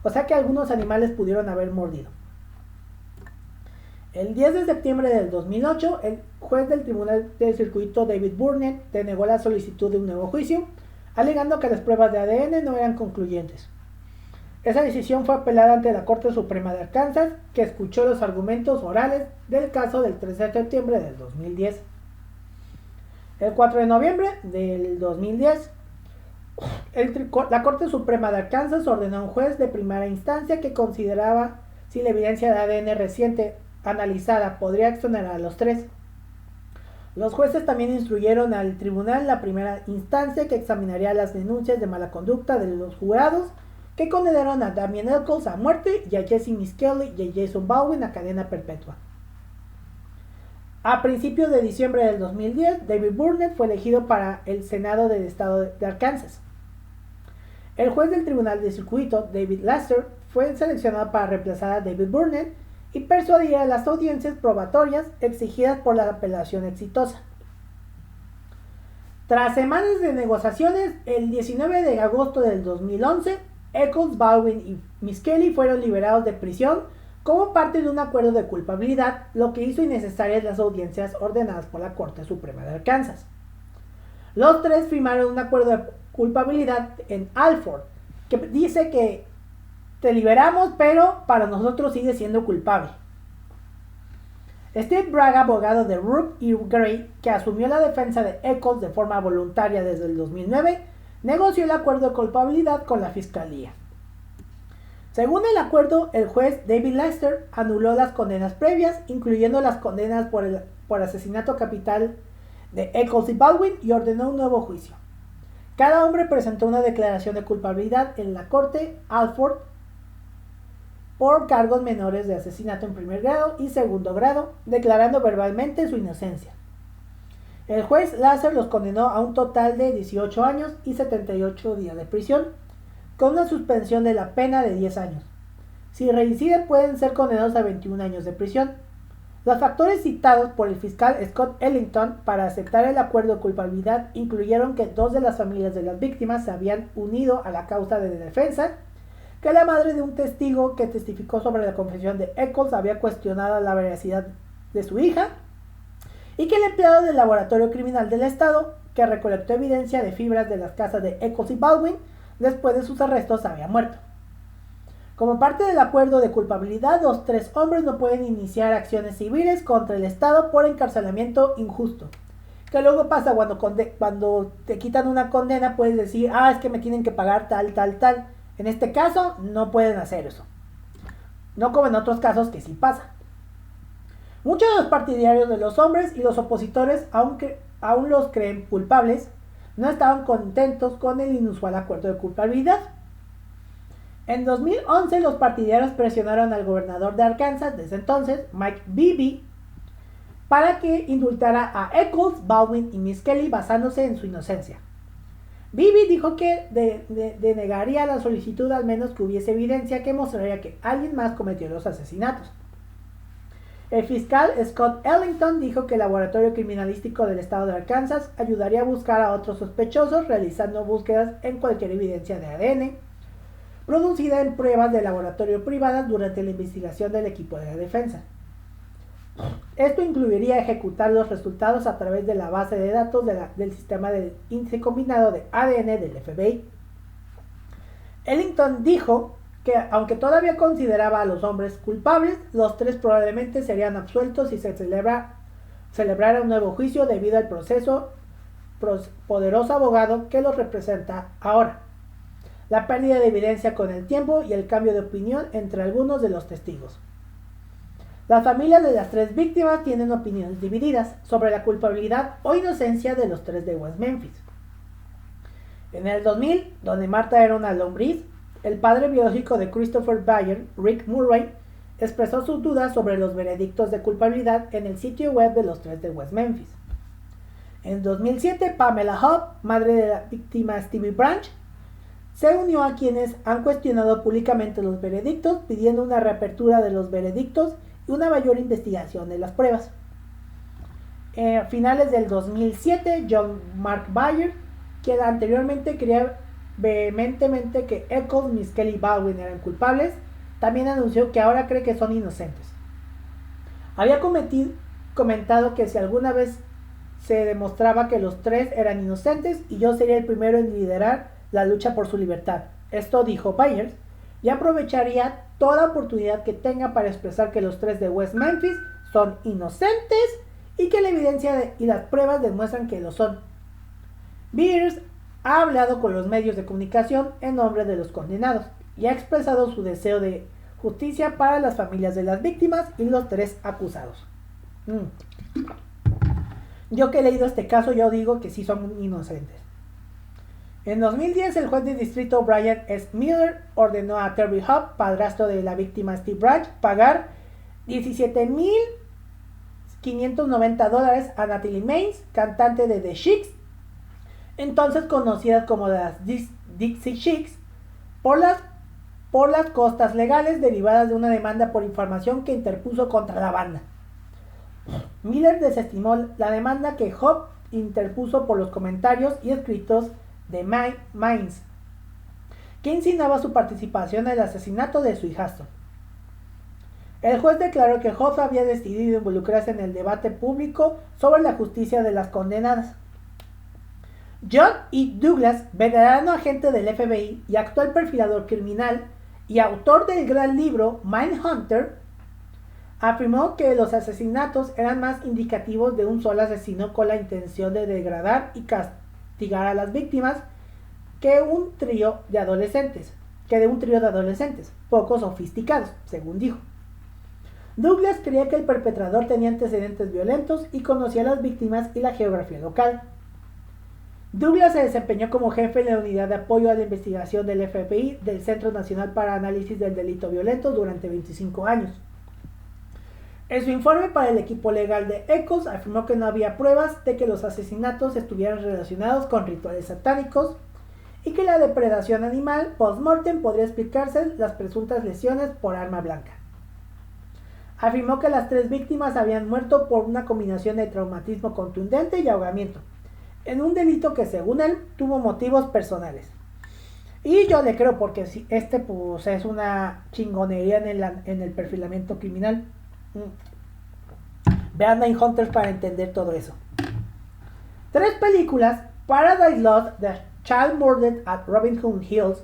O sea que algunos animales pudieron haber mordido. El 10 de septiembre del 2008, el juez del Tribunal del Circuito David Burnett denegó la solicitud de un nuevo juicio, alegando que las pruebas de ADN no eran concluyentes. Esa decisión fue apelada ante la Corte Suprema de Arkansas, que escuchó los argumentos orales del caso del 13 de septiembre del 2010. El 4 de noviembre del 2010, la Corte Suprema de Arkansas ordenó a un juez de primera instancia que consideraba si la evidencia de ADN reciente analizada podría exonerar a los tres. Los jueces también instruyeron al tribunal la primera instancia que examinaría las denuncias de mala conducta de los jurados que condenaron a Damien Eccles a muerte y a Jesse Miskelly y a Jason Baldwin a cadena perpetua. A principios de diciembre del 2010, David Burnett fue elegido para el Senado del estado de Arkansas. El juez del Tribunal de Circuito, David Laster, fue seleccionado para reemplazar a David Burnett y persuadir a las audiencias probatorias exigidas por la apelación exitosa. Tras semanas de negociaciones, el 19 de agosto del 2011, Eccles, Baldwin y Miskelly fueron liberados de prisión como parte de un acuerdo de culpabilidad, lo que hizo innecesarias las audiencias ordenadas por la Corte Suprema de Arkansas. Los tres firmaron un acuerdo de culpabilidad en Alford, que dice que te liberamos, pero para nosotros sigue siendo culpable. Steve Braga, abogado de Rook y Gray, que asumió la defensa de Eccles de forma voluntaria desde el 2009, negoció el acuerdo de culpabilidad con la fiscalía. Según el acuerdo, el juez David Laster anuló las condenas previas, incluyendo las condenas por asesinato capital de Eccles y Baldwin, y ordenó un nuevo juicio. Cada hombre presentó una declaración de culpabilidad en la corte Alford por cargos menores de asesinato en primer grado y segundo grado, declarando verbalmente su inocencia. El juez Laster los condenó a un total de 18 años y 78 días de prisión, con una suspensión de la pena de 10 años. Si reinciden, pueden ser condenados a 21 años de prisión. Los factores citados por el fiscal Scott Ellington para aceptar el acuerdo de culpabilidad incluyeron que dos de las familias de las víctimas se habían unido a la causa de defensa, que la madre de un testigo que testificó sobre la confesión de Eccles había cuestionado la veracidad de su hija, y que el empleado del laboratorio criminal del estado, que recolectó evidencia de fibras de las casas de Eccles y Baldwin después de sus arrestos, había muerto. Como parte del acuerdo de culpabilidad, los tres hombres no pueden iniciar acciones civiles contra el estado por encarcelamiento injusto. Que luego pasa cuando te quitan una condena, puedes decir, es que me tienen que pagar tal. En este caso, no pueden hacer eso. No como en otros casos que sí pasa. Muchos de los partidarios de los hombres y los opositores, aún los creen culpables, no estaban contentos con el inusual acuerdo de culpabilidad. En 2011, los partidarios presionaron al gobernador de Arkansas, desde entonces, Mike Beebe, para que indultara a Eccles, Baldwin y Miskelly basándose en su inocencia. Bibi dijo que denegaría la solicitud al menos que hubiese evidencia que mostraría que alguien más cometió los asesinatos. El fiscal Scott Ellington dijo que el laboratorio criminalístico del estado de Arkansas ayudaría a buscar a otros sospechosos realizando búsquedas en cualquier evidencia de ADN producida en pruebas de laboratorio privadas durante la investigación del equipo de la defensa. Esto incluiría ejecutar los resultados a través de la base de datos del sistema del índice combinado de ADN del FBI. Ellington dijo que aunque todavía consideraba a los hombres culpables, los tres probablemente serían absueltos si se celebrara un nuevo juicio debido al poderoso abogado que los representa ahora, la pérdida de evidencia con el tiempo y el cambio de opinión entre algunos de los testigos. Las familias de las tres víctimas tienen opiniones divididas sobre la culpabilidad o inocencia de los tres de West Memphis. En el 2000, donde Marta era una lombriz, el padre biológico de Christopher Bayer, Rick Murray, expresó sus dudas sobre los veredictos de culpabilidad en el sitio web de los tres de West Memphis. En 2007, Pamela Hobb, madre de la víctima Stevie Branch, se unió a quienes han cuestionado públicamente los veredictos, pidiendo una reapertura de los veredictos y una mayor investigación de las pruebas. A finales del 2007, John Mark Bayer, quien anteriormente creía vehementemente que Eccles, Miss Kelly Baldwin eran culpables, también anunció que ahora cree que son inocentes. Había comentado que si alguna vez se demostraba que los tres eran inocentes y yo sería el primero en liderar la lucha por su libertad. Esto dijo Byers, y aprovecharía toda oportunidad que tenga para expresar que los tres de West Memphis son inocentes y que la evidencia y las pruebas demuestran que lo son. Byers ha hablado con los medios de comunicación en nombre de los condenados y ha expresado su deseo de justicia para las familias de las víctimas y los tres acusados. Yo que he leído este caso, yo digo que sí son inocentes. En 2010, el juez de distrito Brian S. Miller ordenó a Terry Hobb, padrastro de la víctima Steve Branch, pagar $17,590 a Natalie Maines, cantante de The Chicks, entonces conocidas como las Dixie Chicks, por las costas legales derivadas de una demanda por información que interpuso contra la banda. Miller desestimó la demanda que Hobb interpuso por los comentarios y escritos de Maines, que insinuaba su participación en el asesinato de su hijastro. El juez declaró que Hobb había decidido involucrarse en el debate público sobre la justicia de las condenadas. John E. Douglas, veterano agente del FBI y actual perfilador criminal y autor del gran libro Mindhunter, afirmó que los asesinatos eran más indicativos de un solo asesino con la intención de degradar y castigar a las víctimas que de un trío de adolescentes poco sofisticados, según dijo. Douglas creía que el perpetrador tenía antecedentes violentos y conocía a las víctimas y la geografía local. Douglas se desempeñó como jefe de la unidad de apoyo a la investigación del FBI del Centro Nacional para Análisis del Delito Violento durante 25 años. En su informe para el equipo legal de Eccles afirmó que no había pruebas de que los asesinatos estuvieran relacionados con rituales satánicos y que la depredación animal post-mortem podría explicarse las presuntas lesiones por arma blanca. Afirmó que las tres víctimas habían muerto por una combinación de traumatismo contundente y ahogamiento, en un delito que según él tuvo motivos personales. Y yo le creo porque pues es una chingonería en el perfilamiento criminal. Vean Mindhunter para entender todo eso. 3 películas: Paradise Lost, The Child Murdered at Robin Hood Hills,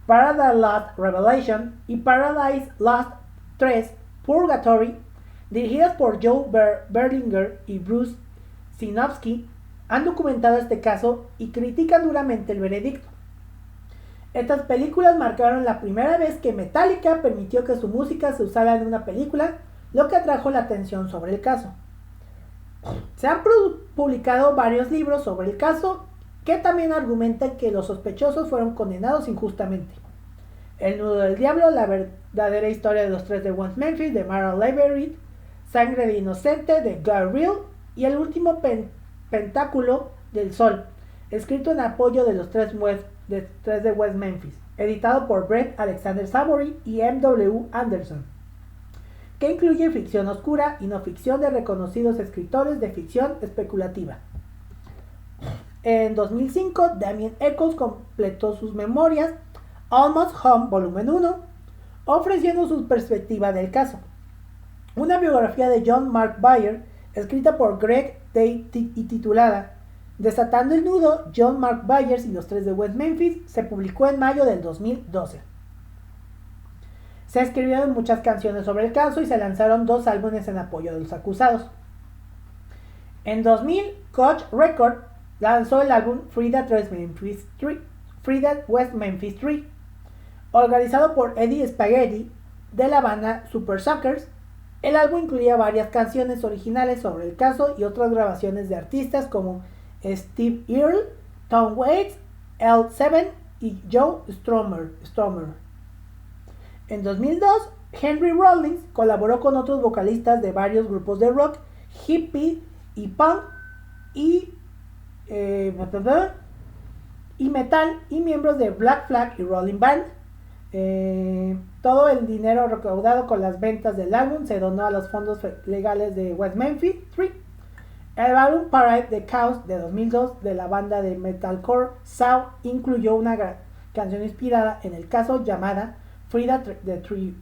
Paradise Lost Revelation y Paradise Lost 3 Purgatory, dirigidas por Joe Berlinger y Bruce Sinofsky, han documentado este caso y critican duramente el veredicto. Estas películas marcaron la primera vez que Metallica permitió que su música se usara en una película, lo que atrajo la atención sobre el caso. Se han publicado varios libros sobre el caso que también argumentan que los sospechosos fueron condenados injustamente. El nudo del diablo, la verdadera historia de los tres de West Memphis, de Mara Lavery, Sangre de inocente, de Guy Real, y el último pentáculo del sol, escrito en apoyo de los tres de West Memphis, editado por Bret Alexander Savory y M.W. Anderson, que incluye ficción oscura y no ficción de reconocidos escritores de ficción especulativa. En 2005, Damien Echols completó sus memorias Almost Home Volumen 1, ofreciendo su perspectiva del caso. Una biografía de John Mark Bayer, escrita por Greg Day y titulada Desatando el nudo, John Mark Byers y los tres de West Memphis, se publicó en mayo del 2012. Se escribieron muchas canciones sobre el caso y se lanzaron 2 álbumes en apoyo de los acusados. En 2000, Koch Records lanzó el álbum Free That West Memphis 3, organizado por Eddie Spaghetti de la banda Super Suckers. El álbum incluía varias canciones originales sobre el caso y otras grabaciones de artistas como Steve Earle, Tom Waits, L7 y Joe Strummer. En 2002, Henry Rollins colaboró con otros vocalistas de varios grupos de rock, hippie y punk y metal y miembros de Black Flag y Rolling Band. Todo el dinero recaudado con las ventas del álbum se donó a los fondos legales de West Memphis 3. El álbum Parade the Chaos de 2002 de la banda de metalcore Saw incluyó una canción inspirada en el caso llamada Free the Tree.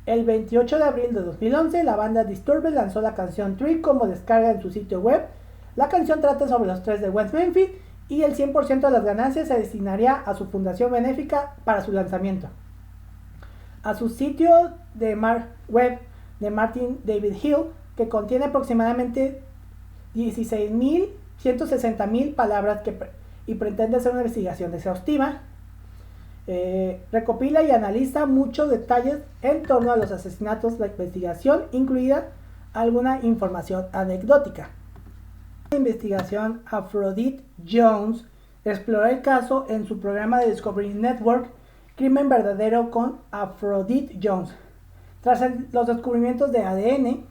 El 28 de abril de 2011, la banda Disturbed lanzó la canción Tree como descarga en su sitio web. La canción trata sobre los tres de West Memphis y el 100% de las ganancias se destinaría a su fundación benéfica para su lanzamiento. A su sitio de web de Martin David Hill, que contiene aproximadamente 160,000 palabras y pretende hacer una investigación exhaustiva, recopila y analiza muchos detalles en torno a los asesinatos, la investigación, incluida alguna información anecdótica. La investigación Aphrodite Jones exploró el caso en su programa de Discovery Network Crimen Verdadero con Aphrodite Jones. Tras los descubrimientos de ADN,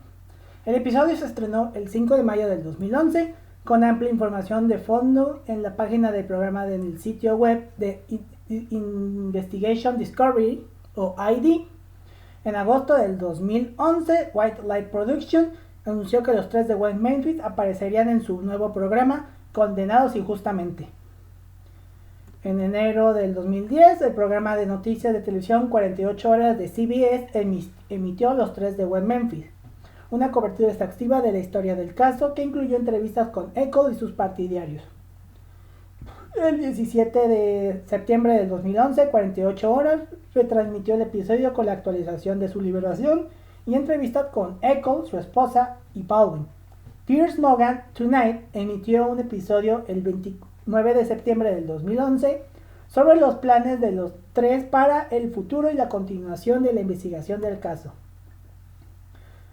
el episodio se estrenó el 5 de mayo del 2011 con amplia información de fondo en la página del programa del sitio web de Investigation Discovery o ID. En agosto del 2011, White Light Production anunció que los tres de West Memphis aparecerían en su nuevo programa Condenados Injustamente. En enero del 2010, el programa de noticias de televisión 48 horas de CBS emitió Los tres de West Memphis, una cobertura exhaustiva de la historia del caso que incluyó entrevistas con Echols y sus partidarios. El 17 de septiembre del 2011, 48 horas, retransmitió el episodio con la actualización de su liberación y entrevistas con Echols, su esposa y Baldwin. Piers Morgan Tonight emitió un episodio el 29 de septiembre del 2011 sobre los planes de los tres para el futuro y la continuación de la investigación del caso.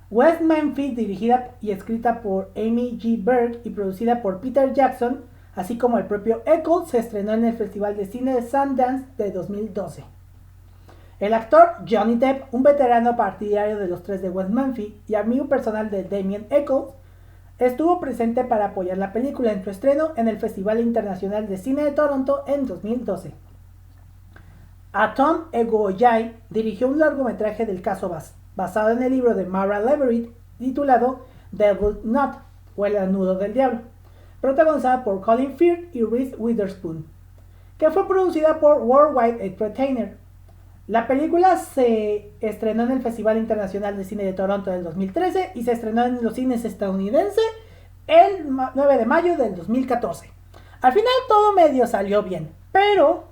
West Memphis, dirigida y escrita por Amy G. Berg y producida por Peter Jackson, así como el propio Echols, se estrenó en el Festival de Cine de Sundance de 2012. El actor Johnny Depp, un veterano partidario de los tres de West Memphis y amigo personal de Damien Echols, estuvo presente para apoyar la película en su estreno en el Festival Internacional de Cine de Toronto en 2012. Atom Egoyai dirigió un largometraje del caso basado en el libro de Mara Leverett titulado Devil's Knot, o El nudo del diablo, protagonizada por Colin Firth y Reese Witherspoon, que fue producida por Worldwide Entertainer. La película se estrenó en el Festival Internacional de Cine de Toronto del 2013 y se estrenó en los cines estadounidenses el 9 de mayo del 2014. Al final todo medio salió bien, pero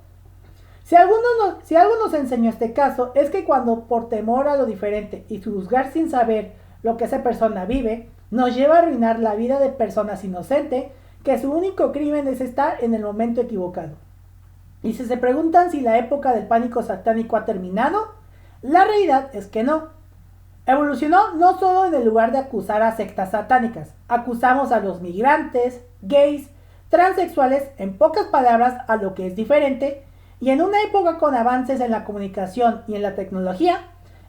si algo nos enseñó este caso es que cuando por temor a lo diferente y juzgar sin saber lo que esa persona vive, nos lleva a arruinar la vida de personas inocentes, que su único crimen es estar en el momento equivocado. Y si se preguntan si la época del pánico satánico ha terminado, la realidad es que no. Evolucionó no solo en el lugar de acusar a sectas satánicas, acusamos a los migrantes, gays, transexuales, en pocas palabras a lo que es diferente, y en una época con avances en la comunicación y en la tecnología,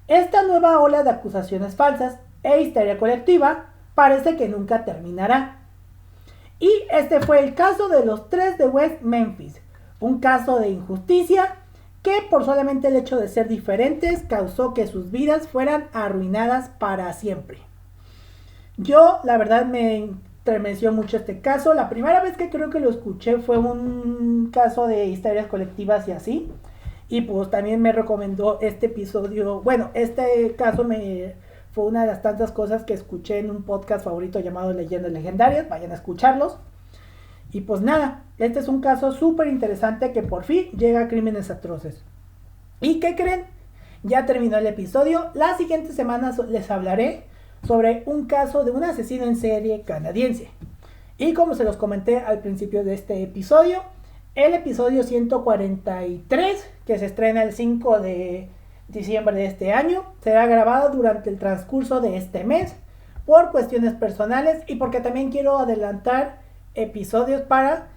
esta nueva ola de acusaciones falsas e histeria colectiva parece que nunca terminará. Y este fue el caso de los 3 de West Memphis, un caso de injusticia que por solamente el hecho de ser diferentes causó que sus vidas fueran arruinadas para siempre. Yo la verdad me estremeció mucho este caso. La primera vez que creo que lo escuché fue un caso de historias colectivas y así. Y pues también me recomendó este episodio. Bueno, este caso fue una de las tantas cosas que escuché en un podcast favorito llamado Leyendas Legendarias. Vayan a escucharlos. Y pues nada, este es un caso súper interesante que por fin llega a Crímenes Atroces. ¿Y qué creen? Ya terminó el episodio. La siguiente semana les hablaré sobre un caso de un asesino en serie canadiense. Y como se los comenté al principio de este episodio, el episodio 143, que se estrena el 5 de diciembre de este año, será grabado durante el transcurso de este mes por cuestiones personales y porque también quiero adelantar episodios para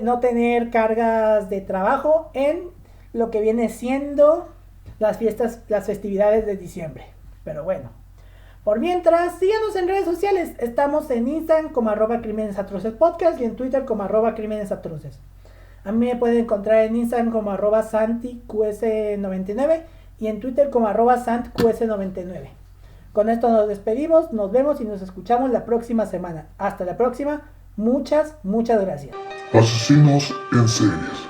no tener cargas de trabajo en lo que viene siendo las festividades de diciembre. Pero bueno, por mientras, síganos en redes sociales. Estamos en Instagram como @CrímenesAtrocesPodcast y en Twitter como @CrímenesAtroces. A mí me pueden encontrar en Instagram como @SantiQS99 y en Twitter como @SantQS99. Con esto nos despedimos, nos vemos y nos escuchamos la próxima semana. Hasta la próxima, muchas gracias. Asesinos en series,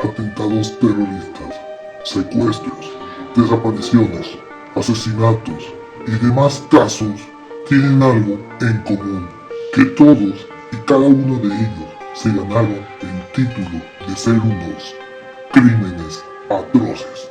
atentados terroristas, secuestros, desapariciones, asesinatos y demás casos tienen algo en común, que todos y cada uno de ellos se ganaron el título de ser unos crímenes atroces.